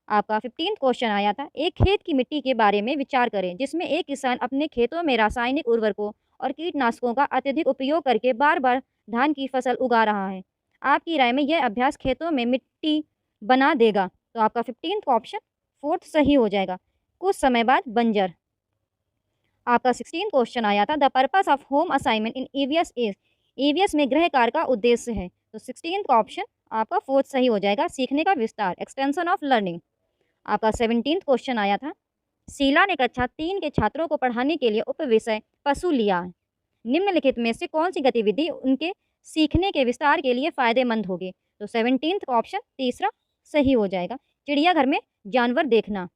आपका 15th क्वेश्चन आया था, एक खेत की मिट्टी के बारे में विचार करें जिसमें एक किसान अपने खेतों में रासायनिक उर्वरकों और कीटनाशकों का अत्यधिक उपयोग करके बार बार धान की फसल उगा रहा है। आपकी राय में यह अभ्यास खेतों में मिट्टी बना देगा। तो आपका 15th का ऑप्शन 4th सही हो जाएगा, कुछ समय बाद बंजर। आपका 16th क्वेश्चन आया था, the purpose of home assignment in EVS is. EVS में गृह कार्य का उद्देश्य है। तो 16th का ऑप्शन आपका 4th सही हो जाएगा, सीखने का विस्तार, एक्सटेंशन ऑफ लर्निंग। आपका 17th क्वेश्चन आया था, शीला ने कक्षा 3 के छात्रों को पढ़ाने के लिए उपविषय पशु लिया है। निम्नलिखित में से कौन सी गतिविधि उनके सीखने के विस्तार के लिए फायदेमंद होगी। तो 17th का ऑप्शन तीसरा सही हो जाएगा, चिड़ियाघर में जानवर देखना।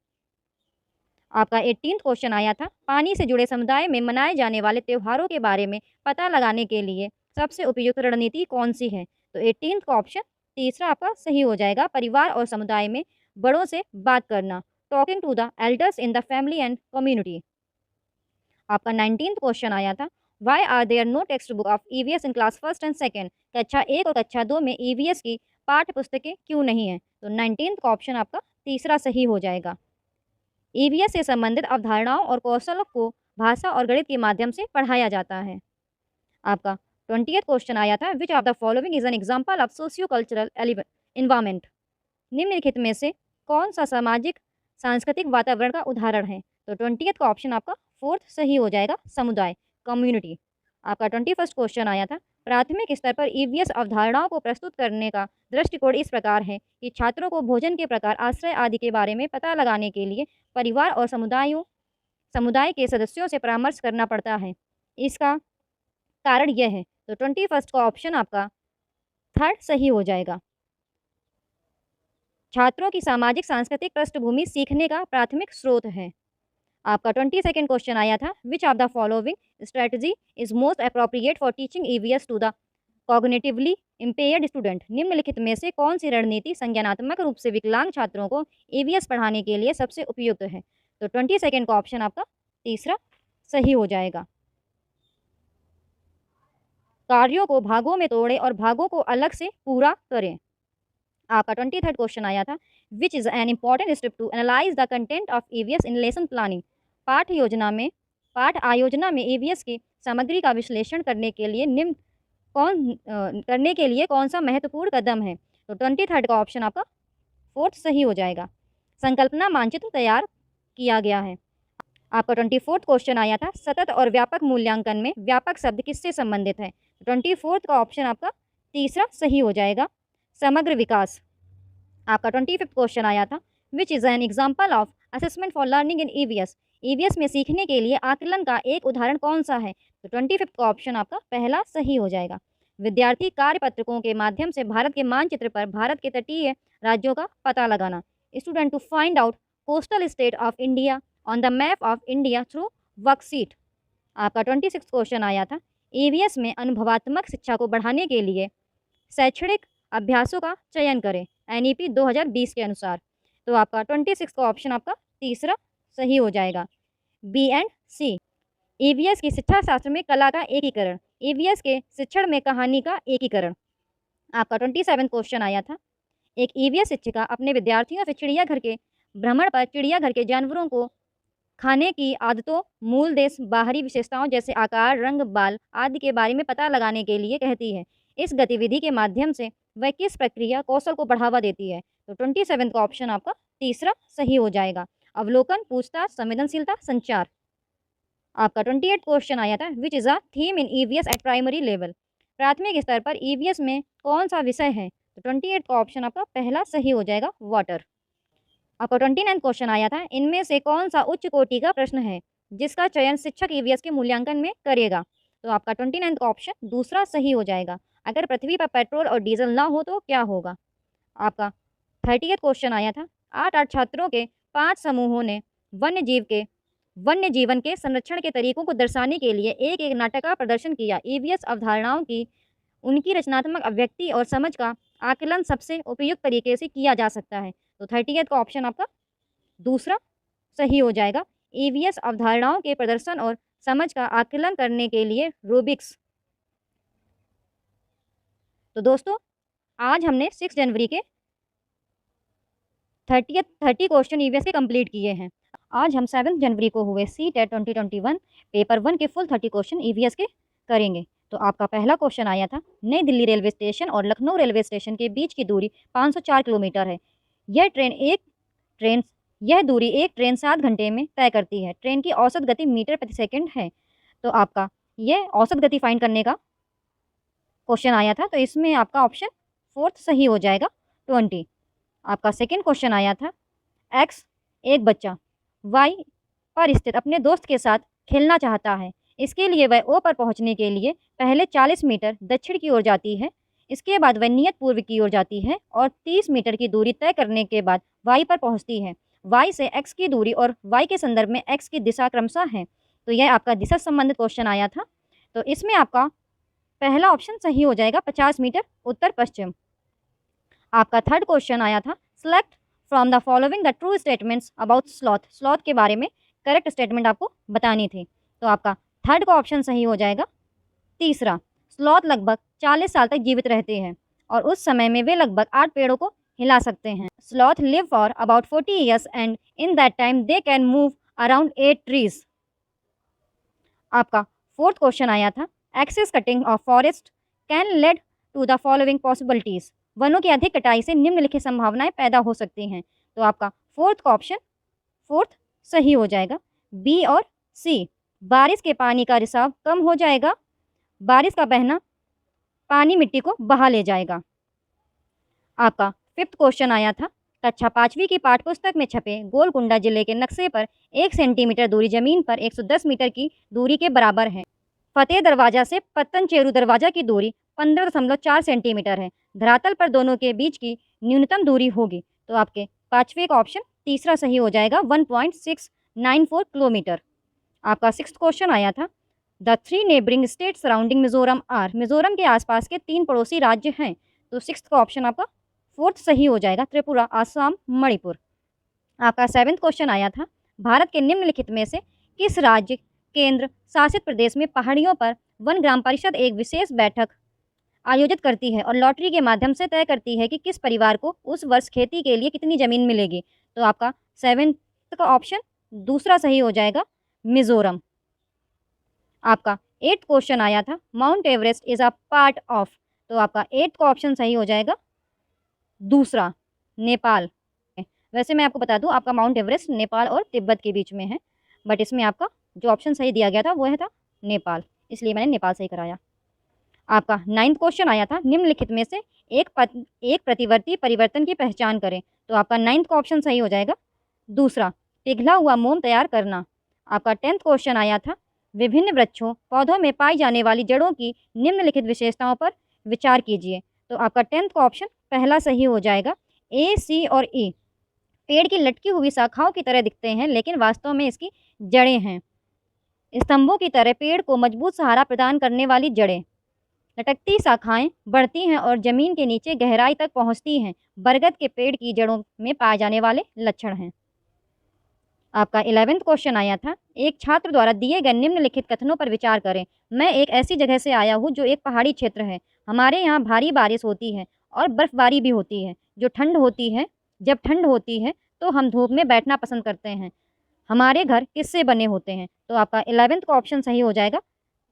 आपका 18th क्वेश्चन आया था, पानी से जुड़े समुदाय में मनाए जाने वाले त्योहारों के बारे में पता लगाने के लिए सबसे उपयुक्त रणनीति कौन सी है। तो 18th का ऑप्शन तीसरा आपका सही हो जाएगा, परिवार और समुदाय में बड़ों से बात करना, talking to the elders in the family and community. आपका 19th क्वेश्चन आया था, why are there no text book of EVS in class 1st and 2nd। कक्षा 1 और कक्षा 2 में ईवीएस की पाठ्य पुस्तकें क्यों नहीं है। तो 19th का ऑप्शन आपका तीसरा सही हो जाएगा। ईवीएस से संबंधित अवधारणाओं और कौशलों को भाषा और गणित के माध्यम से पढ़ाया जाता है। आपका 20th क्वेश्चन आया था, which of the following is an example of socio cultural environment. निम्नलिखित में से कौन सा सामाजिक सांस्कृतिक वातावरण का उदाहरण है। तो 20th का ऑप्शन आपका 4th सही हो जाएगा, समुदाय, कम्युनिटी। आपका 21st क्वेश्चन आया था, प्राथमिक स्तर पर ईवीएस अवधारणाओं को प्रस्तुत करने का दृष्टिकोण इस प्रकार है कि छात्रों को भोजन के प्रकार, आश्रय आदि के बारे में पता लगाने के लिए परिवार और समुदाय के सदस्यों से परामर्श करना पड़ता है। इसका कारण यह है। तो 21st का ऑप्शन आपका 3rd सही हो जाएगा। छात्रों की सामाजिक सांस्कृतिक पृष्ठभूमि सीखने का प्राथमिक स्रोत है। आपका 22nd क्वेश्चन आया था, which of the following strategy is most appropriate for teaching EVS to the cognitively impaired student. निम्नलिखित में से कौन सी रणनीति संज्ञानात्मक रूप से विकलांग छात्रों को ईवीएस पढ़ाने के लिए सबसे उपयुक्त है। तो 22nd का ऑप्शन आपका तीसरा सही हो जाएगा। कार्यों को भागों में तोड़ें और भागों को अलग से पूरा करें। आपका 23rd क्वेश्चन आया था, which is an important step to analyse the content of EVS in lesson planning. पाठ आयोजना में ईवीएस की सामग्री का विश्लेषण करने के लिए कौन सा महत्वपूर्ण कदम है? तो 23rd का ऑप्शन आपका 4th सही हो जाएगा। संकल्पना मानचित्र तैयार किया गया है। आपका 24th क्वेश्चन आया था, सतत और व्यापक मूल्यांकन में व्यापक शब्द किससे संबंधित है? 24th का ऑप्शन आपका तीसरा सही हो जाएगा, समग्र विकास। आपका 25th क्वेश्चन आया था, which is an example of assessment for learning in EVS. EVS में सीखने के लिए आकलन का एक उदाहरण कौन सा है? तो 25th का ऑप्शन आपका पहला सही हो जाएगा। विद्यार्थी कार्यपत्रकों के माध्यम से भारत के मानचित्र पर भारत के तटीय राज्यों का पता लगाना। Student to find out coastal state of India on the map of India through worksheet. आपका 26th क्वेश्चन आया था, ईवीएस में अनुभवात्मक शिक्षा को बढ़ाने के लिए शैक्षणिक अभ्यासों का चयन करें एनईपी 2020 के अनुसार। तो आपका 26 का ऑप्शन आपका तीसरा सही हो जाएगा, बी एंड सी। ईवीएस की शिक्षा शास्त्र में कला का एकीकरण, ईवीएस के शिक्षण में कहानी का एकीकरण। आपका 27 क्वेश्चन आया था, एक ईवीएस शिक्षिका अपने विद्यार्थियों से चिड़ियाघर के भ्रमण पर चिड़ियाघर के जानवरों को खाने की आदतों, मूल देश, बाहरी विशेषताओं जैसे आकार, रंग, बाल आदि के बारे में पता लगाने के लिए कहती है। इस गतिविधि के माध्यम से वह किस प्रक्रिया कौशल को बढ़ावा देती है? तो 27 का ऑप्शन आपका तीसरा सही हो जाएगा, अवलोकन, पूछताछ, संवेदनशीलता, संचार। आपका 28 क्वेश्चन आया था, which is a theme in EVS at primary level. प्राथमिक स्तर पर ईवीएस में कौन सा विषय है? तो 28 का ऑप्शन आपका पहला सही हो जाएगा, वाटर। आपका 29 क्वेश्चन आया था, इनमें से कौन सा उच्च कोटि का प्रश्न है जिसका चयन शिक्षक ईवीएस के मूल्यांकन में करेगा? तो आपका 29 का ऑप्शन दूसरा सही हो जाएगा, अगर पृथ्वी पर पेट्रोल और डीजल ना हो तो क्या होगा? आपका 30th क्वेश्चन आया था, 8 छात्रों के 5 समूहों ने वन्य जीवन के संरक्षण के तरीकों को दर्शाने के लिए एक नाटक का प्रदर्शन किया। ईवीएस अवधारणाओं की उनकी रचनात्मक अभिव्यक्ति और समझ का आकलन सबसे उपयुक्त तरीके से किया जा सकता है। तो 30th का ऑप्शन आपका दूसरा सही हो जाएगा, ईवीएस अवधारणाओं के प्रदर्शन और समझ का आकलन करने के लिए रूबिक्स। तो दोस्तों, आज हमने 6 जनवरी के 30 क्वेश्चन ईवीएस के कंप्लीट किए हैं। आज हम 7 जनवरी को हुए CTET 2021 पेपर 1 के फुल 30 क्वेश्चन ईवीएस के करेंगे। तो आपका पहला क्वेश्चन आया था, नई दिल्ली रेलवे स्टेशन और लखनऊ रेलवे स्टेशन के बीच की दूरी 504 किलोमीटर है। यह दूरी एक ट्रेन 7 घंटे में तय करती है। ट्रेन की औसत गति मीटर प्रति सेकंड है। तो आपका यह औसत गति फाइंड करने का क्वेश्चन आया था, तो इसमें आपका ऑप्शन 4th सही हो जाएगा, 20। आपका सेकंड क्वेश्चन आया था, X एक बच्चा Y पर स्थित अपने दोस्त के साथ खेलना चाहता है। इसके लिए वह O पर पहुंचने के लिए पहले 40 मीटर दक्षिण की ओर जाती है, इसके बाद वह नियत पूर्व की ओर जाती है और 30 मीटर की दूरी तय करने के बाद Y पर पहुंचती है। Y से X की दूरी और Y के संदर्भ में X की दिशा क्रमशः है। तो यह आपका दिशा संबंधित क्वेश्चन आया था। तो इसमें आपका पहला ऑप्शन सही हो जाएगा, 50 मीटर उत्तर पश्चिम। आपका थर्ड क्वेश्चन आया था, select from the following the true statements about sloth. Sloth के बारे में करेक्ट स्टेटमेंट आपको बतानी थी। तो आपका थर्ड का ऑप्शन सही हो जाएगा, तीसरा। स्लॉथ लगभग 40 साल तक जीवित रहते हैं और उस समय में वे लगभग 8 पेड़ों को हिला सकते हैं। Sloth live for about 40 years and in that time they can move around 8 trees. आपका फोर्थ क्वेश्चन आया था, excess cutting of forest can lead to the following possibilities. वनों की अधिक कटाई से निम्नलिखित संभावनाएं पैदा हो सकती हैं। तो आपका फोर्थ का ऑप्शन फोर्थ सही हो जाएगा, बी और सी। बारिश के पानी का रिसाव कम हो जाएगा, बारिश का बहना पानी मिट्टी को बहा ले जाएगा। आपका फिफ्थ क्वेश्चन आया था, कक्षा 5वीं की पाठ्यपुस्तक में छपे गोलकुंडा जिले के नक्शे पर 1 सेंटीमीटर दूरी जमीन पर 110 मीटर की दूरी के बराबर है। फतेह दरवाजा से पत्तनचेरू दरवाजा की दूरी 15.4 सेंटीमीटर है। धरातल पर दोनों के बीच की न्यूनतम दूरी होगी। तो आपके 5वें का ऑप्शन तीसरा सही हो जाएगा, 1.694 किलोमीटर। आपका सिक्स्थ क्वेश्चन आया था, the 3 neighbouring state surrounding Mizoram are. Mizoram के आसपास के 3 पड़ोसी राज्य हैं। तो सिक्स्थ का ऑप्शन आपका फोर्थ सही हो जाएगा, त्रिपुरा, आसाम, मणिपुर। आपका 7वां क्वेश्चन आया था, भारत के निम्नलिखित में से किस राज्य केंद्र शासित प्रदेश में पहाड़ियों पर वन ग्राम परिषद एक विशेष बैठक आयोजित करती है और लॉटरी के माध्यम से तय करती है कि किस परिवार को उस वर्ष खेती के लिए कितनी ज़मीन मिलेगी। तो आपका 7th का ऑप्शन दूसरा सही हो जाएगा, मिज़ोरम। आपका 8th क्वेश्चन आया था, mount Everest is a part of. तो आपका 8th का ऑप्शन सही हो जाएगा दूसरा, नेपाल। वैसे मैं आपको बता दूं, आपका माउंट एवरेस्ट नेपाल और तिब्बत के बीच में है, बट इसमें आपका जो ऑप्शन सही दिया गया था वो है था नेपाल, इसलिए मैंने नेपाल सही कराया। आपका 9th क्वेश्चन आया था, निम्नलिखित में से एक प्रतिवर्ती परिवर्तन की पहचान करें। तो आपका 9th का ऑप्शन सही हो जाएगा दूसरा, पिघला हुआ मोम तैयार करना। आपका 10th क्वेश्चन आया था, विभिन्न वृक्षों पौधों में पाई जाने वाली जड़ों की निम्नलिखित विशेषताओं पर विचार कीजिए। तो आपका 10th का ऑप्शन पहला सही हो जाएगा, ए, सी और ई। पेड़ की लटकी हुई शाखाओं की तरह दिखते हैं, लेकिन वास्तव में इसकी जड़ें हैं। स्तंभों की तरह पेड़ को मजबूत सहारा प्रदान करने वाली जड़ें। लटकती शाखाएं बढ़ती हैं और जमीन के नीचे गहराई तक पहुंचती हैं। बरगद के पेड़ की जड़ों में पाए जाने वाले लक्षण हैं। आपका 11th क्वेश्चन आया था, एक छात्र द्वारा दिए गए निम्नलिखित कथनों पर विचार करें। मैं एक ऐसी जगह से आया हूँ जो एक पहाड़ी क्षेत्र है। हमारे यहाँ भारी बारिश होती है और बर्फबारी भी होती है। जब ठंड होती है तो हम धूप में बैठना पसंद करते हैं। हमारे घर किससे बने होते हैं? तो आपका 11th का ऑप्शन सही हो जाएगा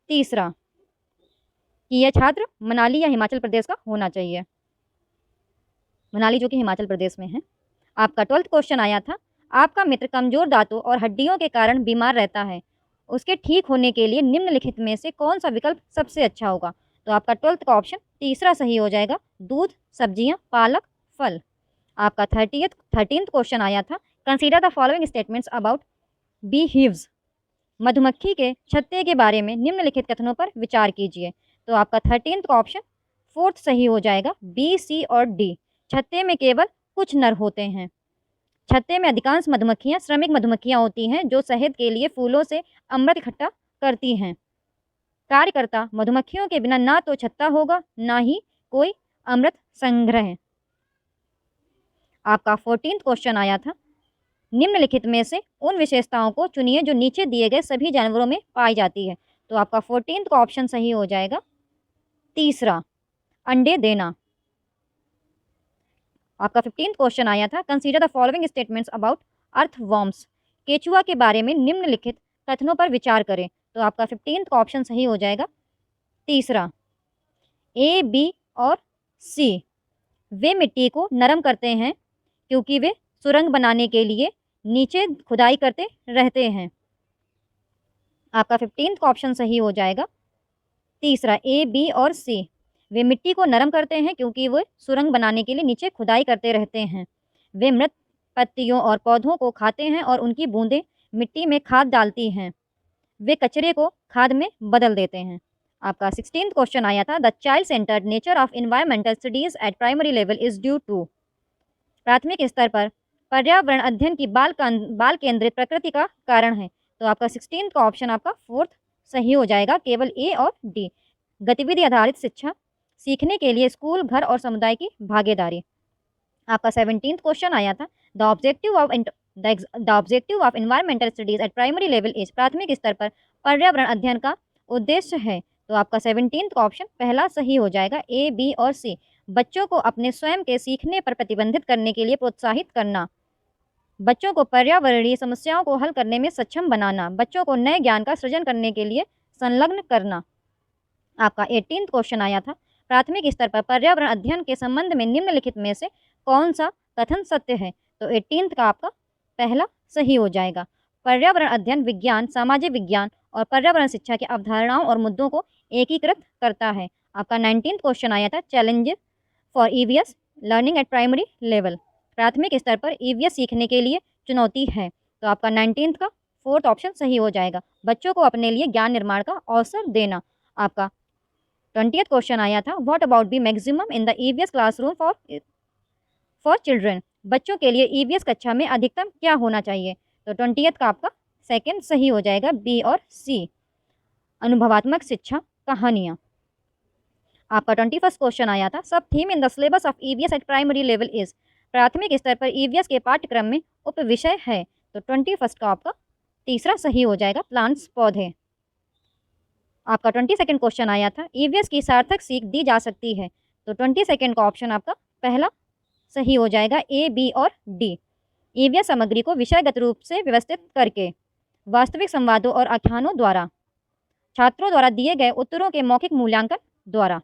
तीसरा, कि यह छात्र मनाली या हिमाचल प्रदेश का होना चाहिए। मनाली जो कि हिमाचल प्रदेश में है। आपका 12th क्वेश्चन आया था, आपका मित्र कमजोर दांतों और हड्डियों के कारण बीमार रहता है। उसके ठीक होने के लिए निम्नलिखित में से कौन सा विकल्प सबसे अच्छा होगा? तो आपका 12th का ऑप्शन तीसरा सही हो जाएगा, दूध, सब्जियां, पालक, फल। आपका 13th क्वेश्चन आया था, consider the following statements about bee hives. मधुमक्खी के छत्ते के बारे में निम्नलिखित कथनों पर विचार कीजिए। तो आपका 13th का ऑप्शन 4th सही हो जाएगा, बी, सी और डी। छत्ते में केवल कुछ नर होते हैं। छत्ते में अधिकांश मधुमक्खियां श्रमिक मधुमक्खियां होती हैं जो शहद के लिए फूलों से अमृत इकट्ठा करती हैं। कार्यकर्ता मधुमक्खियों के बिना ना तो छत्ता होगा, ना ही कोई अमृत संग्रह। आपका 14th क्वेश्चन आया था, निम्नलिखित में से उन विशेषताओं को चुनिए जो नीचे दिए गए सभी जानवरों में पाई जाती है। तो आपका 14th का ऑप्शन सही हो जाएगा तीसरा, अंडे देना। आपका 15th क्वेश्चन आया था, consider the following statements about earthworms. केचुआ के बारे में निम्नलिखित कथनों पर विचार करें। तो आपका 15th का ऑप्शन सही हो जाएगा तीसरा, ए, बी और सी। वे मिट्टी को नरम करते हैं क्योंकि वे सुरंग बनाने के लिए नीचे खुदाई करते रहते हैं। आपका 15th का ऑप्शन सही हो जाएगा तीसरा, ए, बी और सी। वे मिट्टी को नरम करते हैं क्योंकि वे सुरंग बनाने के लिए नीचे खुदाई करते रहते हैं। वे मृत पत्तियों और पौधों को खाते हैं और उनकी बूंदें मिट्टी में खाद डालती हैं। वे कचरे को खाद में बदल देते हैं। आपका 16th क्वेश्चन आया था, the child centred nature of environmental studies at primary level is due to. प्राथमिक स्तर पर पर्यावरण अध्ययन की बाल केंद्रित प्रकृति का कारण है। तो आपका 16th का ऑप्शन आपका 4th सही हो जाएगा, केवल ए और डी। गतिविधि आधारित शिक्षा, सीखने के लिए स्कूल, घर और समुदाय की भागीदारी। आपका 17th क्वेश्चन आया था, the objective of environmental studies at primary level is. प्राथमिक स्तर पर पर्यावरण अध्ययन का उद्देश्य है। तो आपका 17th का ऑप्शन पहला सही हो जाएगा, ए, बी और सी। बच्चों को अपने स्वयं के सीखने पर प्रतिबंधित करने के लिए प्रोत्साहित करना। बच्चों को पर्यावरणीय समस्याओं को हल करने में सक्षम बनाना। बच्चों को नए ज्ञान का सृजन करने के लिए संलग्न करना। आपका 18th क्वेश्चन आया था, प्राथमिक स्तर पर पर्यावरण अध्ययन के संबंध में निम्नलिखित में से कौन सा कथन सत्य है? तो 18th का आपका पहला सही हो जाएगा। पर्यावरण अध्ययन विज्ञान, सामाजिक विज्ञान और पर्यावरण शिक्षा की अवधारणाओं और मुद्दों को एकीकृत करता है। आपका 19th क्वेश्चन आया था, challenges for EVS learning at primary level. प्राथमिक स्तर पर ईवीएस सीखने के लिए चुनौती है। तो आपका 19th का 4th ऑप्शन सही हो जाएगा, बच्चों को अपने लिए ज्ञान निर्माण का अवसर देना। आपका 20th क्वेश्चन आया था, what about be maximum in the EVS classroom for children. बच्चों के लिए ईवीएस कक्षा में अधिकतम क्या होना चाहिए? तो 20th का आपका 2nd सही हो जाएगा, बी और सी, अनुभवात्मक शिक्षा, कहानियाँ। आपका 21st क्वेश्चन आया था, सब theme in the syllabus of EVS at primary level is. प्राथमिक स्तर पर ईवीएस के पाठ्यक्रम में उप विषय है। तो 21st का आपका तीसरा सही हो जाएगा, प्लांट्स, पौधे। आपका 22 क्वेश्चन आया था, ईवीएस की सार्थक सीख दी जा सकती है। तो 22 का ऑप्शन आपका पहला सही हो जाएगा, ए, बी और डी। ईवीएस सामग्री को विषयगत रूप से व्यवस्थित करके वास्तविक संवादों और आख्यानों द्वारा, छात्रों द्वारा दिए गए उत्तरों के मौखिक मूल्यांकन द्वारा।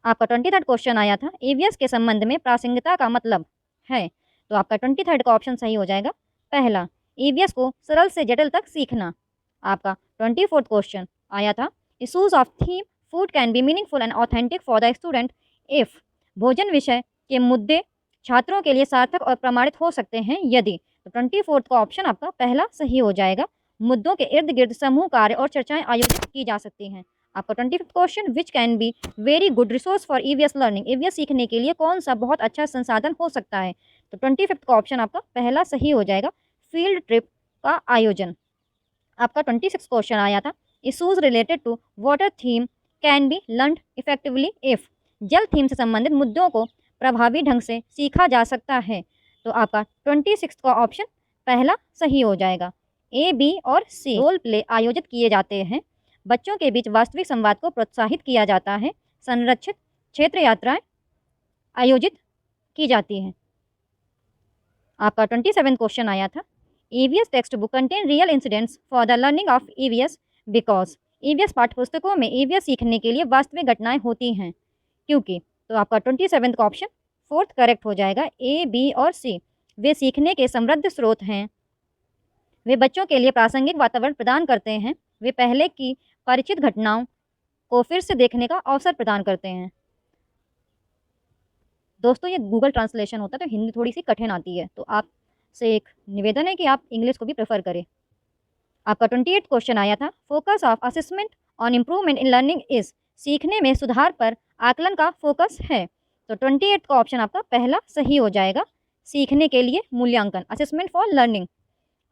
आपका 23 क्वेश्चन आया था, ईवीएस के संबंध में प्रासंगिकता का मतलब है। तो आपका 23 का ऑप्शन सही हो जाएगा, पहला, ईवीएस को सरल से जटिल तक सीखना। आपका 24 क्वेश्चन आया था, issues of theme food can be meaningful and authentic for the student if, भोजन विषय के मुद्दे छात्रों के लिए सार्थक और प्रमाणित हो सकते हैं यदि। तो 24 का ऑप्शन आपका पहला सही हो जाएगा, मुद्दों के इर्द गिर्द समूह कार्य और चर्चाएं आयोजित की जा सकती हैं। आपका 25 question, which can be very good resource for EVS learning, EVS सीखने के लिए कौन सा बहुत अच्छा संसाधन हो सकता है। तो 25 का ऑप्शन आपका पहला सही हो जाएगा, फील्ड ट्रिप का आयोजन। आपका 26 क्वेश्चन आया था, issues related to water theme can be learned effectively if, जल थीम से संबंधित मुद्दों को प्रभावी ढंग से सीखा जा सकता है। तो आपका 26 का ऑप्शन पहला सही हो जाएगा, ए, बी और सी। रोल प्ले आयोजित किए जाते हैं, बच्चों के बीच वास्तविक संवाद को प्रोत्साहित किया जाता है, संरक्षित क्षेत्र यात्राएं आयोजित की जाती हैं। आपका 27 क्वेश्चन आया था, EVS text book contain real incidents for the learning of EVS because, EVS पाठ्यपुस्तकों में ईवीएस सीखने के लिए वास्तविक घटनाएं होती हैं क्योंकि। तो आपका 27 का ऑप्शन फोर्थ करेक्ट हो जाएगा, ए, बी और सी। वे सीखने के समृद्ध स्रोत हैं, वे बच्चों के लिए प्रासंगिक वातावरण प्रदान करते हैं, वे पहले की परिचित घटनाओं को फिर से देखने का अवसर प्रदान करते हैं। दोस्तों ये गूगल ट्रांसलेशन होता है तो हिंदी थोड़ी सी कठिन आती है, तो आपसे एक निवेदन है कि आप इंग्लिश को भी प्रेफर करें। आपका 28 क्वेश्चन आया था, focus of assessment on improvement in learning is, सीखने में सुधार पर आकलन का फोकस है। तो 28 का ऑप्शन आपका पहला सही हो जाएगा, सीखने के लिए मूल्यांकन, असेसमेंट फॉर लर्निंग।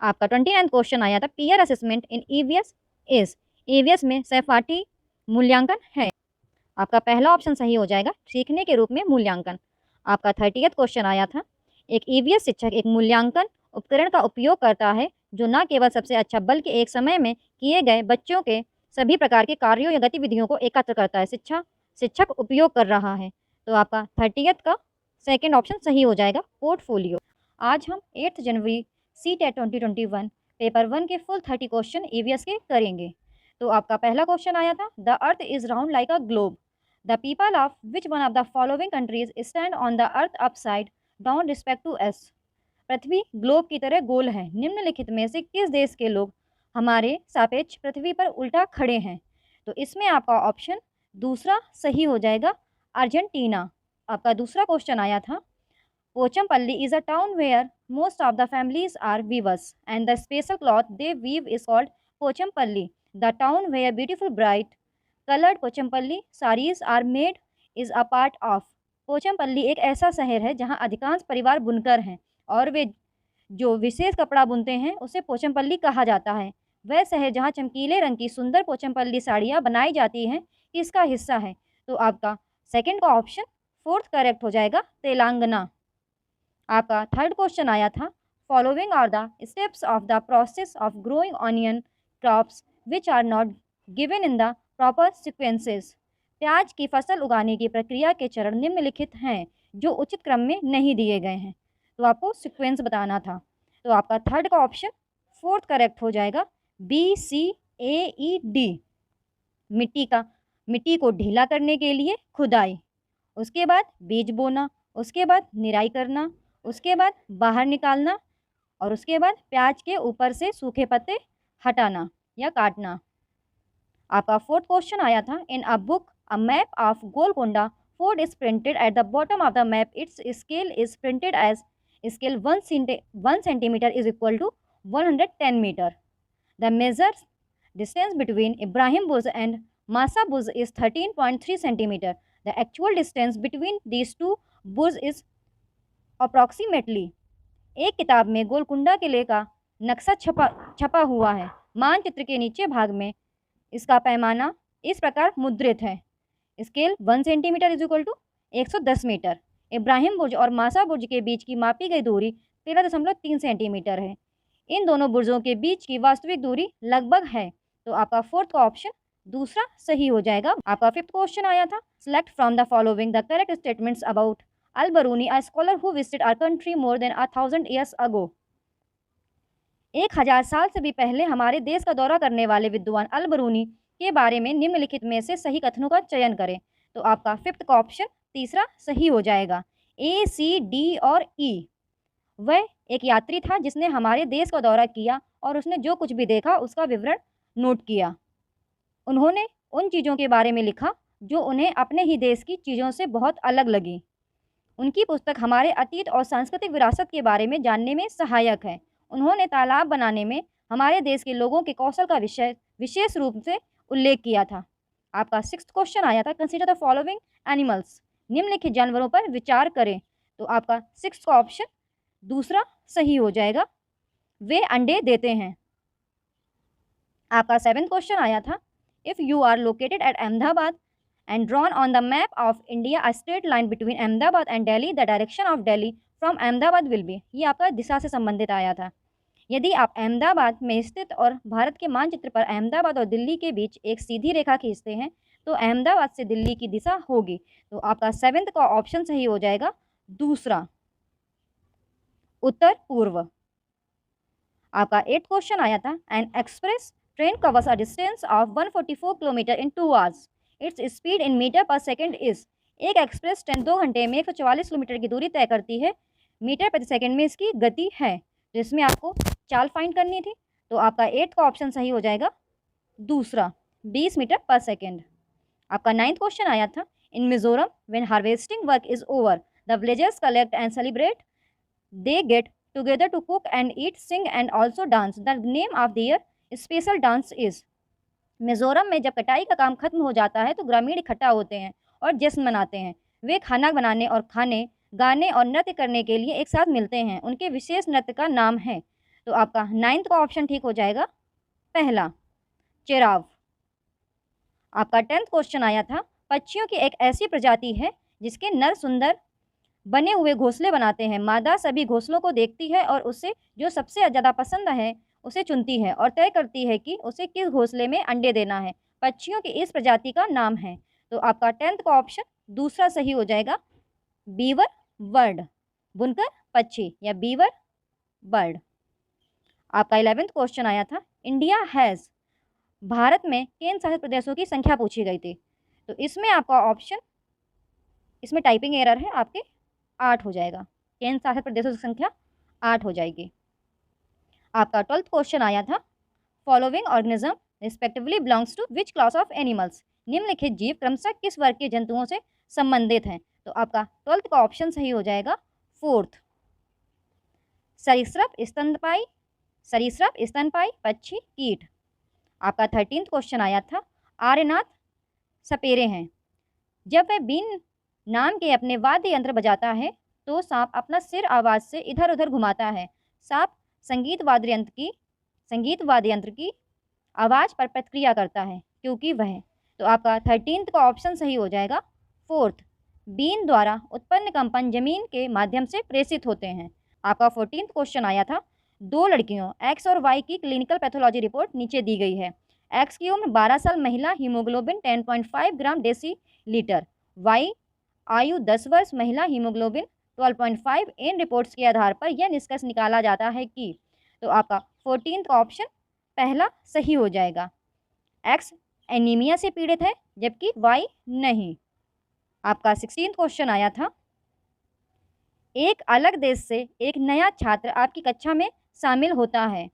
आपका 29 क्वेश्चन आया था, peer assessment in EVS is, EVS में सहपाठी मूल्यांकन है। आपका पहला ऑप्शन सही हो जाएगा, सीखने के रूप में मूल्यांकन। आपका 30 क्वेश्चन आया था, एक ईवीएस शिक्षक एक मूल्यांकन उपकरण का उपयोग करता है जो न केवल सबसे अच्छा बल्कि एक समय में किए गए बच्चों के सभी प्रकार के कार्यों या गतिविधियों को एकत्र करता है, शिक्षक उपयोग कर रहा है। तो आपका 30 का सेकेंड ऑप्शन सही हो जाएगा, पोर्टफोलियो। आज हम 8 जनवरी CTET 2021 पेपर 1 के फुल 30 क्वेश्चन ईवीएस के करेंगे। तो आपका पहला क्वेश्चन आया था, the earth is round like a globe, the people of which one of the following countries stand on the earth upside down respect to us, पृथ्वी globe की तरह गोल है, निम्नलिखित में से किस देश के लोग हमारे सापेक्ष पृथ्वी पर उल्टा खड़े हैं। तो इसमें आपका ऑप्शन दूसरा सही हो जाएगा, अर्जेंटीना। आपका दूसरा क्वेश्चन आया था, Pochampally is a town where most of the families are weavers and the special cloth they weave is called Pochampalli. The town where beautiful bright colored Pochampalli sarees are made is a part of. Pochampally एक ऐसा शहर है जहां अधिकांश परिवार बुनकर हैं और वे जो विशेष कपड़ा बुनते हैं उसे पोचमपल्ली कहा जाता है। वह शहर जहां चमकीले रंग की सुंदर पोचमपल्ली साड़ियां बनाई जाती हैं इसका हिस्सा है। तो आपका सेकंड का ऑप्शन फोर्थ करेक्ट हो जाएगा, तेलंगाना। आपका थर्ड क्वेश्चन आया था, following are the steps of the process of growing onion crops which are not given in the proper sequences, प्याज की फसल उगाने की प्रक्रिया के चरण निम्नलिखित हैं जो उचित क्रम में नहीं दिए गए हैं। तो आपको सीक्वेंस बताना था। तो आपका थर्ड का ऑप्शन फोर्थ करेक्ट हो जाएगा, BCAED। मिट्टी को ढीला करने के लिए खुदाई, उसके बाद बीज बोना, उसके बाद निराई करना, उसके बाद बाहर निकालना और उसके बाद प्याज के ऊपर से सूखे पत्ते हटाना या काटना। आपका फोर्थ क्वेश्चन आया था, in a book a map of Golconda fort is printed at the bottom of the map, its scale is printed as scale 1 centimetre is equal to 110 metre. The measure distance between Ibrahim Burj and Masa Burj is 13.3 centimetre. The actual distance between these two burj is approximately. एक किताब में गोलकुंडा किले का नक्शा छपा हुआ है, मानचित्र के नीचे भाग में इसका पैमाना इस प्रकार मुद्रित है, scale 1 centimetre is equal to 110 metre. Ibrahim Burj और मासा बुर्ज के बीच की मापी गई दूरी 13.3 सेंटीमीटर है। इन दोनों बुर्जों के बीच की वास्तविक दूरी लगभग है। तो आपका फोर्थ का ऑप्शन दूसरा सही हो जाएगा। आपका 5th क्वेश्चन आया था, select from the following the correct statements about Al Biruni, a scholar who visited our country more than 1000 years ago. 1000 साल से भी पहले हमारे देश का दौरा करने वाले विद्वान अल बरूनी के बारे में निम्नलिखित में से सही कथनों का चयन करें। तो आपका 5th का ऑप्शन तीसरा सही हो जाएगा। ए, सी, डी और ई। वह एक यात्री था जिसने हमारे देश का दौरा किया और उसने जो कुछ भी देखा उसका विवरण नोट किया। उन्होंने उन चीज़ों के बारे में लिखा जो उन्हें अपने ही देश की चीज़ों से बहुत अलग लगी। उनकी पुस्तक हमारे अतीत और सांस्कृतिक विरासत के बारे में जानने में सहायक है। उन्होंने तालाब बनाने में हमारे देश के लोगों के कौशल का विशेष रूप से उल्लेख किया था। आपका 6th क्वेश्चन आया था, कंसीडर द फॉलोइंग एनिमल्स, निम्नलिखित जानवरों पर विचार करें। तो आपका 6th का ऑप्शन दूसरा सही हो जाएगा, वे अंडे देते हैं। आपका 7th क्वेश्चन आया था, if you are located at Ahmedabad and drawn on the map of India a straight line between Ahmedabad and Delhi, the direction of Delhi from Ahmedabad will be। ये आपका दिशा से संबंधित आया था। यदि आप अहमदाबाद में स्थित और भारत के मानचित्र पर अहमदाबाद और दिल्ली के बीच एक सीधी रेखा खींचते हैं तो अहमदाबाद से दिल्ली की दिशा होगी। तो आपका 7th का ऑप्शन सही हो जाएगा, दूसरा उत्तर पूर्व। आपका 8th क्वेश्चन आया था, an express train covers a distance of 144 kilometre in 2 hours, its speed in metre per second is. एक एक्सप्रेस ट्रेन 2 घंटे में 144 किलोमीटर की दूरी तय करती है, मीटर प्रति सेकंड में इसकी गति है। तो इसमें आपको चाल फाइंड करनी थी। तो आपका 8th का ऑप्शन सही हो जाएगा, दूसरा 20 मीटर पर सेकेंड। आपका 9th क्वेश्चन आया था, in Mizoram when harvesting work is over the villagers collect and celebrate, they get together to cook and eat, sing and also dance, the name of their special dance is. Mizoram में जब कटाई का काम खत्म हो जाता है तो ग्रामीण इकट्ठा होते हैं और जश्न मनाते हैं। वे खाना बनाने और खाने, गाने और नृत्य करने के लिए एक साथ मिलते हैं। उनके विशेष नृत्य का नाम है। तो आपका 9th का ऑप्शन ठीक हो जाएगा, पहला चेराव। आपका 10th क्वेश्चन आया था, पक्षियों की एक ऐसी प्रजाति है जिसके नर सुंदर बने हुए घोंसले बनाते हैं। मादा सभी घोंसलों को देखती है और उससे जो सबसे ज़्यादा पसंद है उसे चुनती है और तय करती है कि उसे किस घोंसले में अंडे देना है। पक्षियों की इस प्रजाति का नाम है। तो आपका 10th का ऑप्शन दूसरा सही हो जाएगा, बीवर बर्ड, बुनकर पक्षी या बीवर बर्ड। आपका 11th क्वेश्चन आया था, इंडिया हैज़, भारत में केंद्र शासित प्रदेशों की संख्या पूछी गई थी। तो इसमें आपका ऑप्शन, इसमें टाइपिंग एरर है, आपके 8 हो जाएगा। केंद्र शासित प्रदेशों की संख्या 8 हो जाएगी। आपका 12th क्वेश्चन आया था, following organism respectively belongs to which class of animals, निम्नलिखित जीव क्रमशः किस वर्ग के जंतुओं से संबंधित हैं। तो आपका 12th का ऑप्शन सही हो जाएगा, 4th सरीसृप स्तनपायी, सरीसृप स्तनपायी पक्षी कीट। आपका 13th क्वेश्चन आया था, आर्यनाथ सपेरे हैं। जब वह बीन नाम के अपने वाद्य यंत्र बजाता है तो सांप अपना सिर आवाज़ से इधर उधर घुमाता है। सांप संगीत वाद्य यंत्र की आवाज़ पर प्रतिक्रिया करता है क्योंकि वह। तो आपका 13th का ऑप्शन सही हो जाएगा, 4th बीन द्वारा उत्पन्न कंपन जमीन के माध्यम से प्रेषित होते हैं। आपका 14th क्वेश्चन आया था, 2 लड़कियों एक्स और वाई की क्लिनिकल पैथोलॉजी रिपोर्ट नीचे दी गई है। एक्स की उम्र 12 साल, महिला, हीमोग्लोबिन 10.5 ग्राम डेसी लीटर, वाई आयु 10 वर्ष, महिला, हीमोग्लोबिन 12.5। इन रिपोर्ट्स के आधार पर यह निष्कर्ष निकाला जाता है कि। तो आपका 14th का ऑप्शन पहला सही हो जाएगा, एक्स एनीमिया से पीड़ित है जबकि वाई नहीं। आपका 16th क्वेश्चन आया था, एक अलग देश से एक नया छात्र आपकी कक्षा में शामिल होता है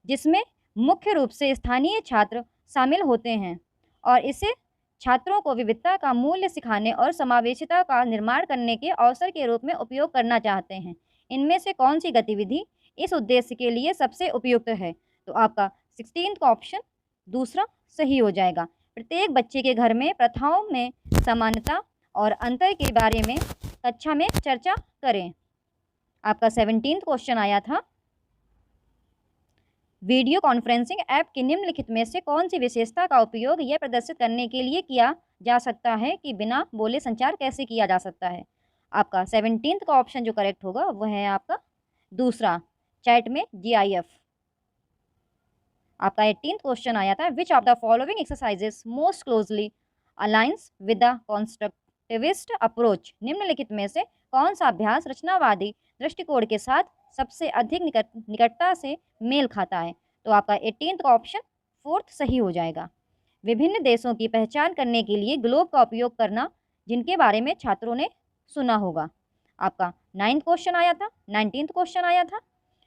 जिसमें मुख्य रूप से स्थानीय छात्र शामिल होते हैं और इसे छात्रों को विविधता का मूल्य सिखाने और समावेशिता का निर्माण करने के अवसर के रूप में उपयोग करना चाहते हैं। इनमें से कौन सी गतिविधि इस उद्देश्य के लिए सबसे उपयुक्त है। तो आपका 16th का ऑप्शन दूसरा सही हो जाएगा, प्रत्येक बच्चे के घर में प्रथाओं में समानता और अंतर के बारे में कक्षा में चर्चा करें। आपका 17th क्वेश्चन आया था, वीडियो कॉन्फ्रेंसिंग ऐप की निम्नलिखित में से कौन सी विशेषता का उपयोग यह प्रदर्शित करने के लिए किया जा सकता है कि बिना बोले संचार कैसे किया जा सकता है। आपका 17th का ऑप्शन जो करेक्ट होगा वह है आपका दूसरा, चैट में GIF। आपका 18th क्वेश्चन आया था, which of the following exercises most closely aligns with the constructivist approach. निम्नलिखित में से कौन सा अभ्यास रचनावादी दृष्टिकोण के साथ सबसे अधिक निकटता से मेल खाता है। तो आपका 18th का ऑप्शन 4th सही हो जाएगा। विभिन्न देशों की पहचान करने के लिए ग्लोब का उपयोग करना, जिनके बारे में छात्रों ने सुना होगा। आपका 9th क्वेश्चन आया था। 19th क्वेश्चन आया था,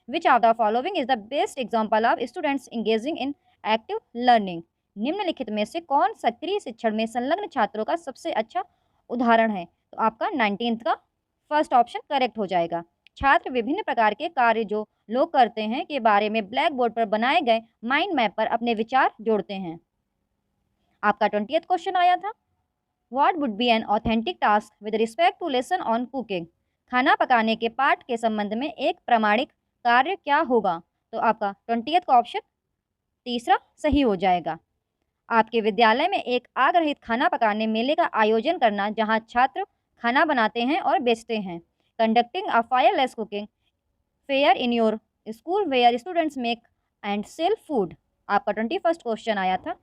which of the following is the best example of students engaging in active learning. निम्नलिखित में से कौन सक्रिय शिक्षण में संलग्न छात्रों का सबसे अच्छा उदाहरण है। तो आपका 19th का फर्स्ट ऑप्शन करेक्ट हो जाएगा। छात्र विभिन्न प्रकार के कार्य जो लोग करते हैं के बारे में ब्लैक बोर्ड पर बनाए गए माइंड मैप पर अपने विचार जोड़ते हैं। आपका 20th क्वेश्चन आया था, what would be an authentic task with respect to lesson on cooking. खाना पकाने के पाठ के संबंध में एक प्रामाणिक कार्य क्या होगा। तो आपका 20th का ऑप्शन तीसरा सही हो जाएगा। आपके विद्यालय में एक आग रहित खाना पकाने मेले का आयोजन करना, जहां छात्र खाना बनाते हैं और बेचते हैं। Conducting a fireless cooking fair in your school where students make and sell food. आपका 21st क्वेश्चन आया था,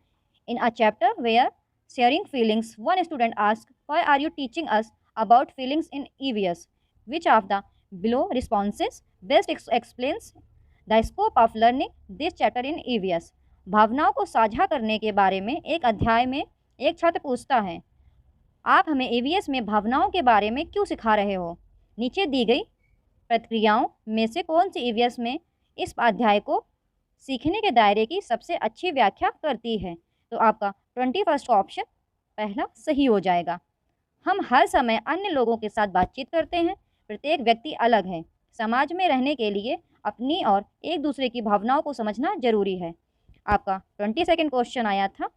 in a chapter where sharing feelings, one student asked, why are you teaching us about feelings in EVS? Which of the below responses best explains the scope of learning this chapter in EVS? भावनाओं को साझा करने के बारे में एक अध्याय में एक छात्र पूछता है, आप हमें EVS में भावनाओं के बारे में क्यों सिखा रहे हो। नीचे दी गई प्रतिक्रियाओं में से कौन सी EVS में इस अध्याय को सीखने के दायरे की सबसे अच्छी व्याख्या करती है। तो आपका 21st का ऑप्शन पहला सही हो जाएगा। हम हर समय अन्य लोगों के साथ बातचीत करते हैं। प्रत्येक व्यक्ति अलग है। समाज में रहने के लिए अपनी और एक दूसरे की भावनाओं को समझना जरूरी है। आपका 22nd क्वेश्चन आया था,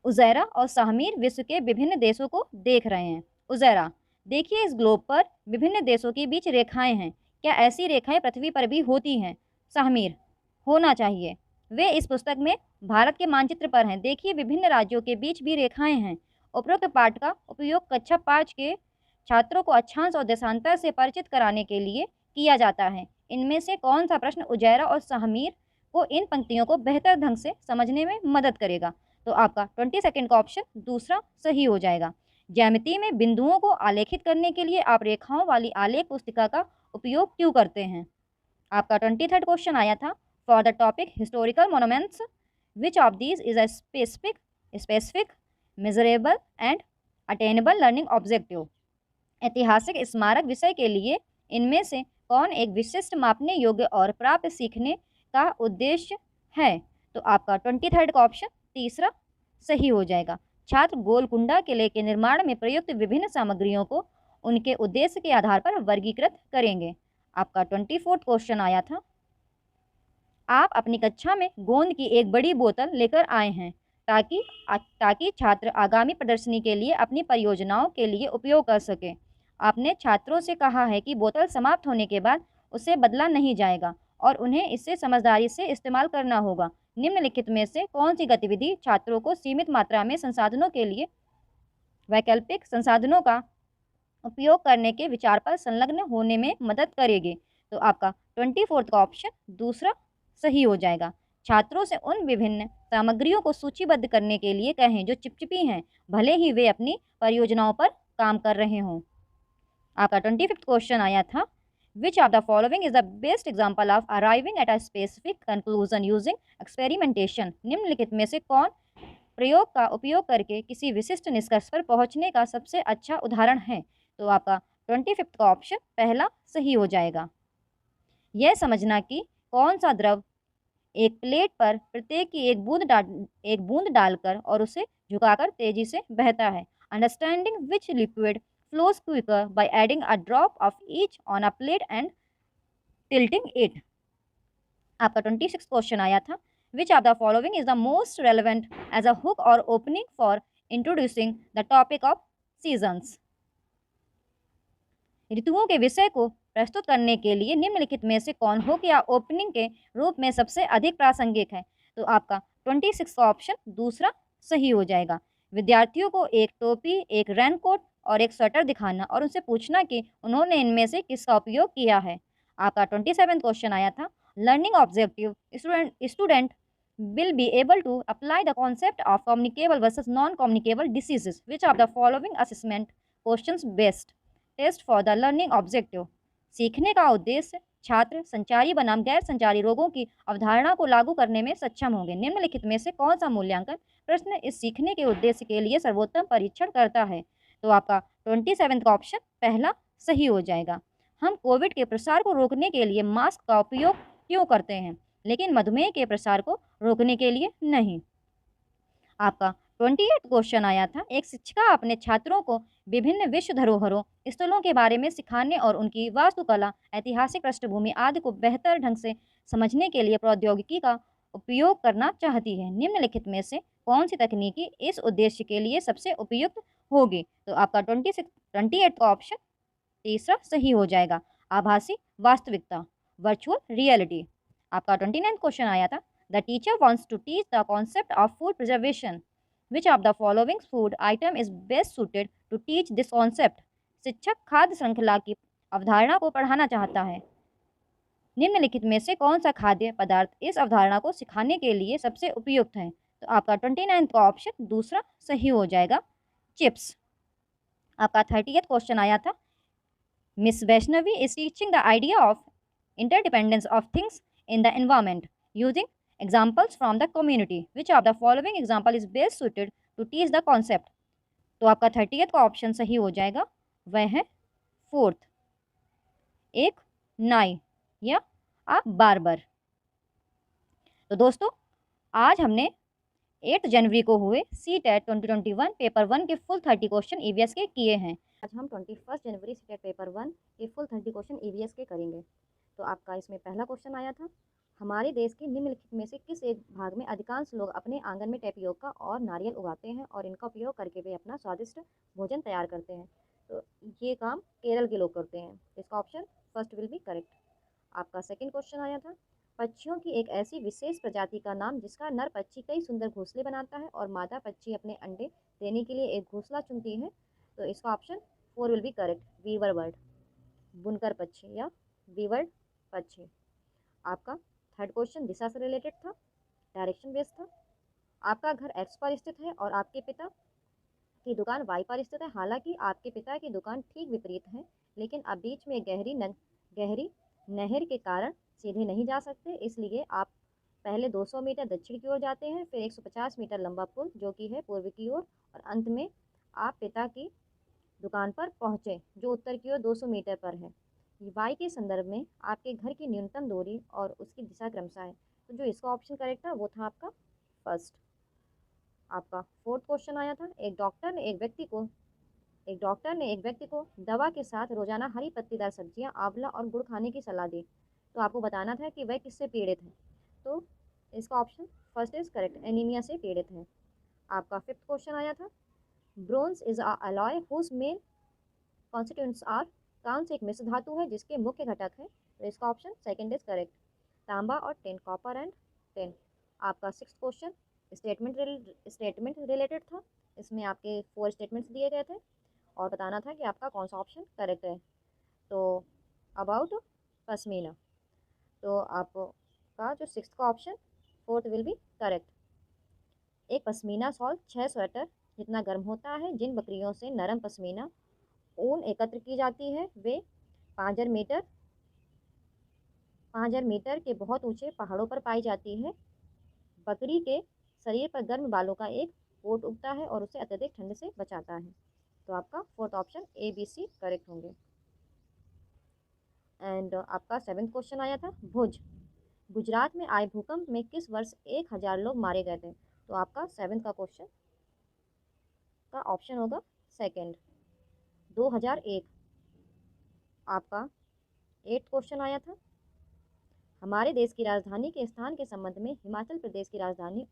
उज़ैरा और साहमीर विश्व के विभिन्न देशों को देख रहे हैं। उज़ैरा, देखिए इस ग्लोब पर विभिन्न देशों के बीच रेखाएं हैं। क्या ऐसी रेखाएं पृथ्वी पर भी होती हैं। साहमीर, होना चाहिए। वे इस पुस्तक में भारत के मानचित्र पर हैं। देखिए विभिन्न राज्यों के बीच भी रेखाएं हैं। उपरोक्त पाठ का उपयोग कक्षा 5 के छात्रों को अक्षांश और देशांतर से परिचित कराने के लिए किया जाता है। इनमें से कौन सा प्रश्न उजैरा और साहमीर को इन पंक्तियों को बेहतर ढंग से समझने में मदद करेगा। तो आपका 22nd का ऑप्शन दूसरा सही हो जाएगा। ज्यामिति में बिंदुओं को आलेखित करने के लिए आप रेखाओं वाली आलेख पुस्तिका का उपयोग क्यों करते हैं। आपका 23rd क्वेश्चन आया था, for the topic historical monuments which of these is a specific measurable and attainable learning objective. ऐतिहासिक स्मारक विषय के लिए इनमें से कौन एक विशिष्ट मापने योग्य और प्राप्त सीखने का उद्देश्य है। तो आपका 23rd का ऑप्शन तीसरा सही हो जाएगा। छात्र गोलकुंडा किले के निर्माण में प्रयुक्त विभिन्न सामग्रियों को उनके उद्देश्य के आधार पर वर्गीकृत करेंगे। आपका 24th क्वेश्चन आया था, आप अपनी कक्षा में गोंद की एक बड़ी बोतल लेकर आए हैं ताकि छात्र आगामी प्रदर्शनी के लिए अपनी परियोजनाओं के लिए उपयोग कर सकें। आपने छात्रों से कहा है कि बोतल समाप्त होने के बाद उसे बदला नहीं जाएगा और उन्हें इसे समझदारी से इस्तेमाल करना होगा। निम्नलिखित में से कौन सी गतिविधि छात्रों को सीमित मात्रा में संसाधनों के लिए वैकल्पिक संसाधनों का उपयोग करने के विचार पर संलग्न होने में मदद करेगी। तो आपका 24th का ऑप्शन दूसरा सही हो जाएगा। छात्रों से उन विभिन्न सामग्रियों को सूचीबद्ध करने के लिए कहें जो चिपचिपी हैं, भले ही वे अपनी परियोजनाओं पर काम कर रहे हों। आपका 25th क्वेश्चन आया था, which of the following is the best example of arriving at a specific conclusion using experimentation. निम्नलिखित में से कौन प्रयोग का उपयोग करके किसी विशिष्ट निष्कर्ष पर पहुंचने का सबसे अच्छा उदाहरण है। तो आपका 25th का ऑप्शन पहला सही हो जाएगा। यह समझना कि कौन सा द्रव एक प्लेट पर प्रत्येक की एक बूंद डालकर और उसे झुकाकर तेजी से बहता है। Understanding which liquid flows quicker by adding a drop of each on a plate and tilting it. आपका 26th क्वेश्चन आया था, which of the following is the most relevant as a hook or opening for introducing the topic of seasons. ऋतुओं के विषय को प्रस्तुत करने के लिए निम्नलिखित में से कौन हुक या ओपनिंग के रूप में सबसे अधिक प्रासंगिक है। तो आपका 26 का ऑप्शन दूसरा सही हो जाएगा। विद्यार्थियों को एक टोपी, एक रेनकोट और एक स्वेटर दिखाना और उनसे पूछना कि उन्होंने इनमें से किसका उपयोग किया है। आपका 27 क्वेश्चन आया था, learning objective, student will be able to apply the concept of communicable versus non-communicable diseases. Which of the following assessment questions best? Test for the learning objective. सीखने का उद्देश्य छात्र संचारी बनाम गैर संचारी रोगों की अवधारणा को लागू करने में सक्षम होंगे। निम्नलिखित में से कौन सा मूल्यांकन प्रश्न इस सीखने के उद्देश्य के लिए सर्वोत्तम परीक्षण करता है? तो आपका 27वां का ऑप्शन पहला सही हो जाएगा। हम कोविड के प्रसार को रोकने के लिए मास्क का उपयोग क्यों करते हैं, लेकिन मधुमेह के प्रसार को रोकने के लिए नहीं। आपका 28 क्वेश्चन आया था, एक शिक्षिका अपने छात्रों को विभिन्न विश्व धरोहरों स्थलों के बारे में सिखाने और उनकी वास्तुकला, ऐतिहासिक पृष्ठभूमि आदि को बेहतर ढंग से समझने के लिए प्रौद्योगिकी का उपयोग करना चाहती है। निम्नलिखित में से कौन सी तकनीकी इस उद्देश्य के लिए सबसे उपयुक्त होगी? तो आपका 28 का ऑप्शन तीसरा सही हो जाएगा, आभासी वास्तविकता, वर्चुअल रियलिटी। आपका 29 क्वेश्चन आया था, the teacher wants to teach the concept of food preservation, which of the following food item is best suited to teach this concept. शिक्षक खाद्य श्रृंखला की अवधारणा को पढ़ाना चाहता है, निम्नलिखित में से कौन सा खाद्य पदार्थ इस अवधारणा को सिखाने के लिए सबसे उपयुक्त है? तो आपका 29 का ऑप्शन दूसरा सही हो जाएगा, चिप्स। आपका 30th क्वेश्चन आया था, Miss Vaishnavi is teaching the idea of interdependence of things in the environment using examples from the community. Which of the following example is best suited to teach the concept? तो आपका 30th का option सही हो जाएगा, वह है 4th, एक नाई या बार्बर। तो दोस्तों आज हमने 8 जनवरी को हुए CTET 2021 पेपर 1 के फुल 30 क्वेश्चन EVS के किए हैं। आज हम 21 जनवरी CTET पेपर 1 के फुल 30 क्वेश्चन EVS के करेंगे। तो आपका इसमें पहला क्वेश्चन आया था, हमारे देश के निम्नलिखित में से किस एक भाग में अधिकांश लोग अपने आंगन में टेपियोका और नारियल उगाते हैं और इनका उपयोग करके वे अपना स्वादिष्ट भोजन तैयार करते हैं? तो ये काम केरल के लोग करते हैं। इसका option first will be correct. आपका सेकेंड क्वेश्चन आया था, पक्षियों की एक ऐसी विशेष प्रजाति का नाम जिसका नर पक्षी कई सुंदर घोंसले बनाता है और मादा पक्षी अपने अंडे देने के लिए एक घोंसला चुनती है? तो इसका option 4 will be correct, weaver bird, बुनकर पक्षी या वीवर्ड पक्षी। आपका थर्ड क्वेश्चन दिशा से रिलेटेड था, डायरेक्शन बेस्ड था। आपका घर एक्स पर स्थित है और आपके पिता की दुकान वाई पर स्थित है। हालांकि आपके पिता की दुकान ठीक विपरीत है, लेकिन आप बीच में गहरी नहर के कारण सीधे नहीं जा सकते, इसलिए आप पहले 200 मीटर दक्षिण की ओर जाते हैं, फिर 150 मीटर लंबा पुल जो कि है पूर्व की ओर, और अंत में आप पिता की दुकान पर पहुँचे जो उत्तर की ओर 200 मीटर पर है। वाई के संदर्भ में आपके घर की न्यूनतम दूरी और उसकी दिशा क्रमशः है। तो जो इसका ऑप्शन करेक्ट था वो था आपका फर्स्ट। आपका फोर्थ क्वेश्चन आया था, एक डॉक्टर ने एक व्यक्ति को दवा के साथ रोजाना हरी पत्तीदार सब्जियां, आंवला और गुड़ खाने की सलाह दी। तो आपको बताना था कि वह किससे पीड़ित है। तो इसका option first is correct, anaemia से पीड़ित है। आपका फिफ्थ क्वेश्चन आया था, bronze is a alloy whose main constituents are, कांस्य एक मिश्र धातु है जिसके मुख्य घटक है। तो इसका ऑप्शन सेकंड इज करेक्ट, तांबा और टिन, कॉपर एंड टिन। आपका सिक्स्थ क्वेश्चन स्टेटमेंट रिलेटेड था, इसमें आपके 4 स्टेटमेंट्स दिए गए थे और बताना था कि आपका कौन सा ऑप्शन करेक्ट है। तो अबाउट पश्मीना, तो आपका जो सिक्स्थ का option fourth will be correct. एक पश्मीना शॉल 6 स्वेटर जितना गर्म होता है। जिन बकरियों से नरम पश्मीना ऊन एकत्र की जाती है वे 5000 मीटर के बहुत ऊंचे पहाड़ों पर पाई जाती है। बकरी के शरीर पर गर्म बालों का एक कोट उगता है और उसे अत्यधिक ठंड से बचाता है। तो आपका fourth option A B C correct होंगे। एंड आपका सेवेंथ क्वेश्चन आया था, भुज, गुजरात में आए भूकंप में किस वर्ष 1000 लोग मारे गए थे? तो आपका सेवेंथ का क्वेश्चन का ऑप्शन होगा सेकंड, 2001। आपका एट्थ क्वेश्चन आया था, हमारे देश की राजधानी के स्थान के संबंध में हिमाचल प्रदेश की राजधानी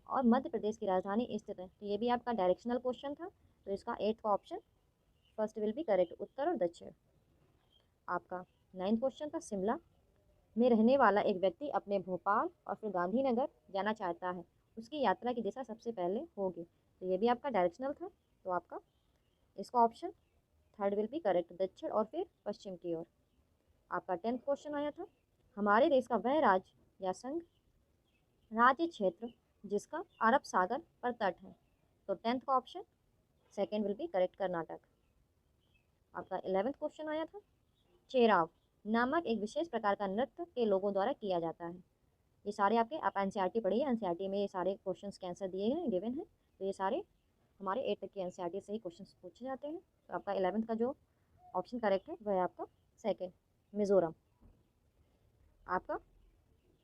और मध्य प्रदेश की राजधानी स्थित है। तो ये भी आपका डायरेक्शनल क्वेश्चन था। तो इसका एट्थ का option first will be correct, उत्तर और दक्षिण। आपका नाइन्थ क्वेश्चन था, शिमला में रहने वाला एक व्यक्ति अपने भोपाल और फिर गांधीनगर जाना चाहता है, उसकी यात्रा की दिशा सबसे पहले होगी। तो ये भी आपका डायरेक्शनल था। तो आपका इसका option third will be correct, दक्षिण और फिर पश्चिम की ओर। आपका 10th क्वेश्चन आया था, हमारे देश का वह राज्य या संघ राज्य क्षेत्र जिसका अरब सागर पर तट है। तो 10th का option second will be correct, Karnataka. आपका 11th क्वेश्चन आया था, चेराव नामक एक विशेष प्रकार का नृत्य के लोगों द्वारा किया जाता है। ये सारे आपके, आप एनसीईआरटी पढ़िए, एनसीईआरटी में ये सारे क्वेश्चंस के आंसर दिए हैं, गिवन है। तो ये सारे हमारे 8 तक की एनसीईआरटी से ही क्वेश्चंस पूछे जाते हैं। तो आपका 11th का जो ऑप्शन करेक्ट है वह है आपका सेकेंड, मिजोरम। आपका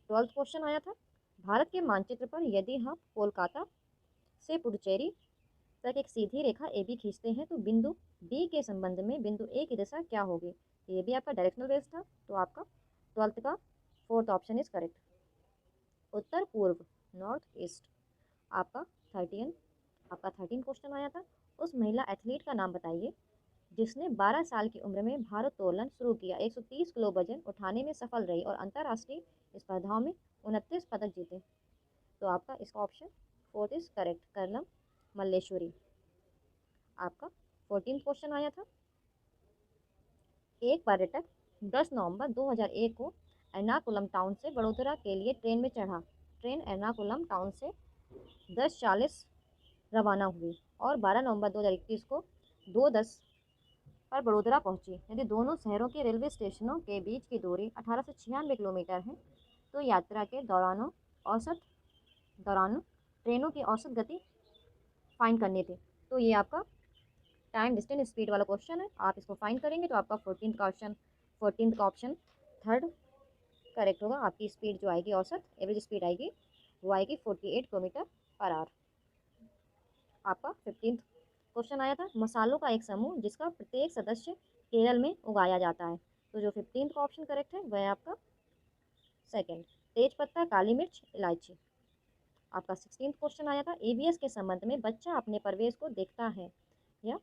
12th क्वेश्चन आया था, भारत के मानचित्र पर यदि हम कोलकाता से पुडुचेरी तक एक सीधी रेखा ए बी खींचते हैं तो बिंदु बी के संबंध में बिंदु ए की दिशा क्या होगी। तो ये भी आपका डायरेक्शनल बेस्ड था। तो आपका 12th का 4th ऑप्शन इज करेक्ट, उत्तर पूर्व, नॉर्थ ईस्ट। आपका 13 क्वेश्चन आया था, उस महिला एथलीट का नाम बताइए जिसने 12 साल की उम्र में भारोत्तोलन शुरू किया, 130 किलो वजन उठाने में सफल रही और अंतर्राष्ट्रीय स्पर्धाओं में 29 पदक जीते। तो आपका इसका option 4th is correct, Karnam Malleswari. आपका 14 क्वेश्चन आया था, एक पर्यटक 10 नवंबर 2001 को एर्नाकुलम टाउन से वडोदरा के लिए ट्रेन में चढ़ा। ट्रेन एर्नाकुलम टाउन से 10:40 रवाना हुई और 12 नवंबर 2021 को 2:10 पर वडोदरा पहुंची। यदि दोनों शहरों के रेलवे स्टेशनों के बीच की दूरी 1896 किलोमीटर है तो यात्रा के दौरान ट्रेनों की औसत गति फाइंड करनी थी। तो ये आपका टाइम डिस्टेंस स्पीड वाला क्वेश्चन है, आप इसको फाइंड करेंगे तो आपका 14th का ऑप्शन थर्ड करेक्ट होगा। आपकी स्पीड जो आएगी, औसत एवरेज स्पीड आएगी, वो आएगी 48 किलोमीटर पर आवर। आपका 15th क्वेश्चन आया था, मसालों का एक समूह जिसका प्रत्येक सदस्य केरल में उगाया जाता है। तो जो 15th का ऑप्शन करेक्ट है वह है आपका सेकंड, तेज पत्ता, काली मिर्च, इलायची। आपका 16th क्वेश्चन आया था, ईवीएस के संबंध में बच्चा अपने परिवेश को देखता है, या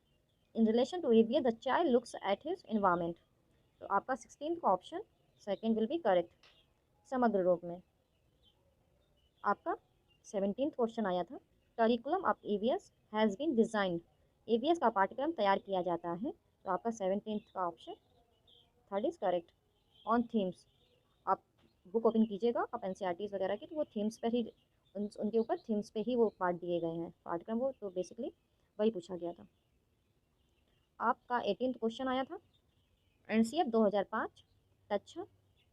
in relation to EVS the child looks at his environment. तो आपका 16th का option second will be correct, समग्र रूप में। आपका 17th क्वेश्चन आया था, curriculum of EVS has been designed, EVS का पाठ्यक्रम तैयार किया जाता है। तो आपका 17th का option third is correct, on themes. आप बुक ओपन कीजिएगा आप एनसीईआरटीज़ वगैरह की, तो वो थीम्स पर ही, उनके ऊपर थीम्स पे ही वो पार्ट दिए गए हैं पाठ्यक्रम, वो तो बेसिकली वही पूछा गया था। आपका 18th क्वेश्चन आया था, एनसीएफ 2005 कक्षा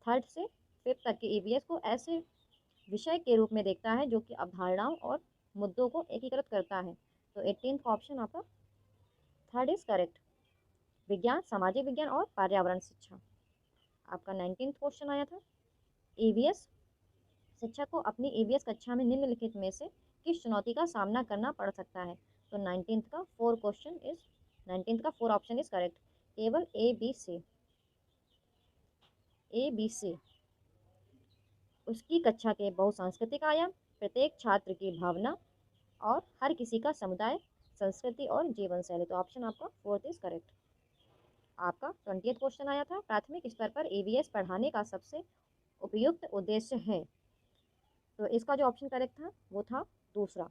3rd से 5th तक के ईवीएस को ऐसे विषय के रूप में देखता है जो कि अवधारणाओं और मुद्दों को एकीकृत करता है। तो 18th का ऑप्शन आपका थर्ड इज करेक्ट, विज्ञान, सामाजिक विज्ञान और पर्यावरण शिक्षा। आपका 19th क्वेश्चन आया था, ईवीएस शिक्षक को अपनी ईवीएस कक्षा में निम्नलिखित में से किस चुनौती का सामना करना पड़ सकता है। तो 19th का 4 ऑप्शन इज करेक्ट, केवल ए बी सी। उसकी कक्षा के बहुसांस्कृतिक आयाम, प्रत्येक छात्र की भावना और हर किसी का समुदाय, संस्कृति और जीवन शैली। तो ऑप्शन आपका 4th इज करेक्ट। आपका 20th क्वेश्चन आया था, प्राथमिक स्तर पर ईवीएस पढ़ाने का सबसे उपयुक्त उद्देश्य है। तो इसका जो ऑप्शन करेक्ट था वो था दूसरा,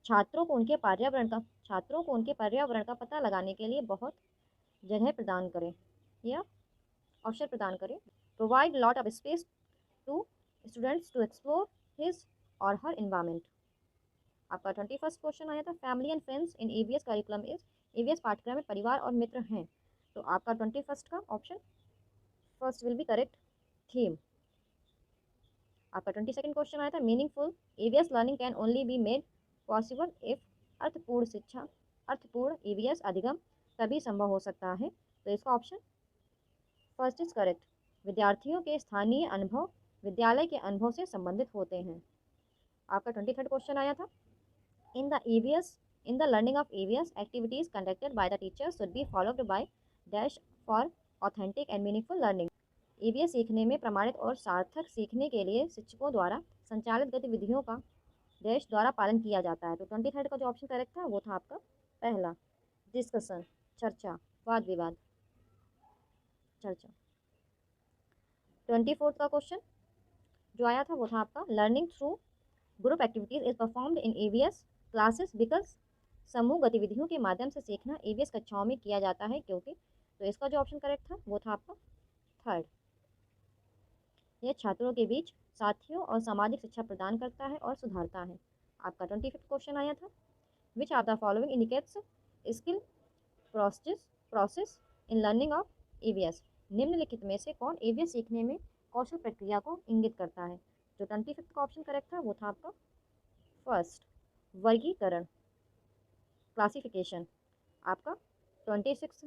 छात्रों को उनके पर्यावरण का पता लगाने के लिए बहुत जगह प्रदान करें या अवसर प्रदान करें, provide lot of space to students to explore his और हर इन्वायरमेंट। आपका 21st क्वेश्चन आया था, family and friends in EVS curriculum is, EVS पाठ्यक्रम में परिवार और मित्र हैं। तो आपका 21st का option first will be correct, theme. आपका 22nd क्वेश्चन आया था, meaningful EVS learning can only be made possible if, अर्थपूर्ण ईवीएस अधिगम तभी संभव हो सकता है। तो इसका ऑप्शन फर्स्ट इज करेक्ट, विद्यार्थियों के स्थानीय अनुभव विद्यालय के अनुभव से संबंधित होते हैं। आपका 23rd क्वेश्चन आया था, in the learning of EVS activities conducted by the teachers should be followed by dash for authentic and meaningful learning. EVS सीखने में प्रमाणित और सार्थक सीखने के लिए शिक्षकों द्वारा संचालित गतिविधियों का डैश द्वारा पालन किया जाता है। तो 23rd का जो ऑप्शन करेक्ट था वो था आपका पहला, डिस्कशन, चर्चा, वाद विवाद, चर्चा। 24th का क्वेश्चन जो आया था वो था आपका, learning through group activities is performed in EVS classes because, समूह गतिविधियों के माध्यम से सीखना ईवीएस कक्षाओं में किया जाता है क्योंकि। तो इसका जो ऑप्शन करेक्ट था वो था आपका थर्ड, यह छात्रों के बीच साथियों और सामाजिक शिक्षा प्रदान करता है और सुधारता है। आपका 25th क्वेश्चन आया था, which of the following indicates skill process in learning of EVS. निम्नलिखित में से कौन ईवीएस सीखने में कौशल प्रक्रिया को इंगित करता है। जो 25th का ऑप्शन करेक्ट था वो था आपका फर्स्ट, वर्गीकरण, क्लासिफिकेशन। आपका 26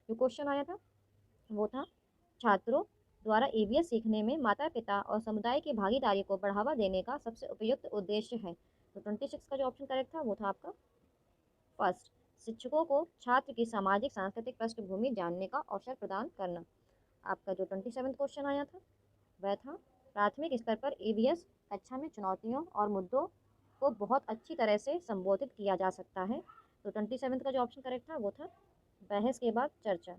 जो क्वेश्चन आया था वो था, छात्रों द्वारा ईवीएस सीखने में माता पिता और समुदाय की भागीदारी को बढ़ावा देने का सबसे उपयुक्त उद्देश्य है। तो 26 का जो ऑप्शन करेक्ट था वो था आपका फर्स्ट, शिक्षकों को छात्र की सामाजिक सांस्कृतिक पृष्ठभूमि जानने का अवसर प्रदान करना। आपका जो 27 क्वेश्चन आया था वह था, प्राथमिक स्तर पर ईवीएस कक्षा में चुनौतियों और मुद्दों को बहुत अच्छी तरह से संबोधित किया जा सकता है। तो 27 का जो ऑप्शन करेक्ट था वो था बहस के बाद चर्चा,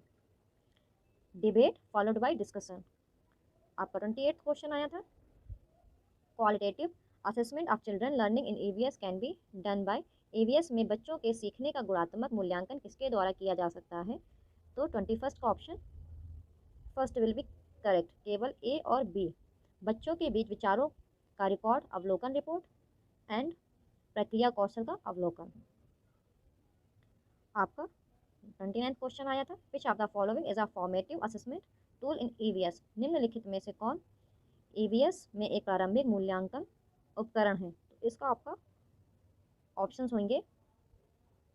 डिबेट फॉलोड बाय डिस्कशन। आपका 28 क्वेश्चन आया था, qualitative assessment of children learning in EVS can be done by. EVS में बच्चों के सीखने का गुणात्मक मूल्यांकन किसके द्वारा किया जा सकता है। तो 21 का option first will be correct, केवल ए और बी। बच्चों के बीच विचारों का रिकॉर्ड, अवलोकन रिपोर्ट एंड प्रक्रिया कौशल का अवलोकन। आपका 29 क्वेश्चन आया था, which of the following is a formative assessment tool in EVS. निम्नलिखित में से कौन ईवीएस में एक प्रारंभिक मूल्यांकन उपकरण है। तो इसका आपका ऑप्शंस होंगे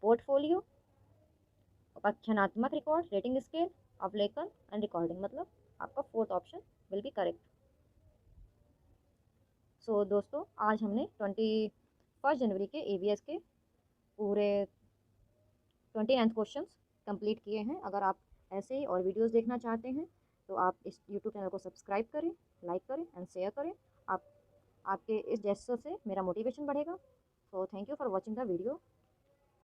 पोर्टफोलियो, उपक्षणात्मक रिकॉर्ड, रेटिंग स्केल, अवलोकन एंड रिकॉर्डिंग। मतलब आपका fourth option will be correct. So दोस्तों, आज हमने 21 जनवरी के ईवीएस के पूरे 29 क्वेश्चंस कंप्लीट किए हैं। अगर आप ऐसे ही और वीडियोस देखना चाहते हैं तो आप इस यूट्यूब चैनल को सब्सक्राइब करें, लाइक करें एंड शेयर करें। आपके इस जेस्चर से मेरा मोटिवेशन बढ़ेगा। So thank you for watching the video.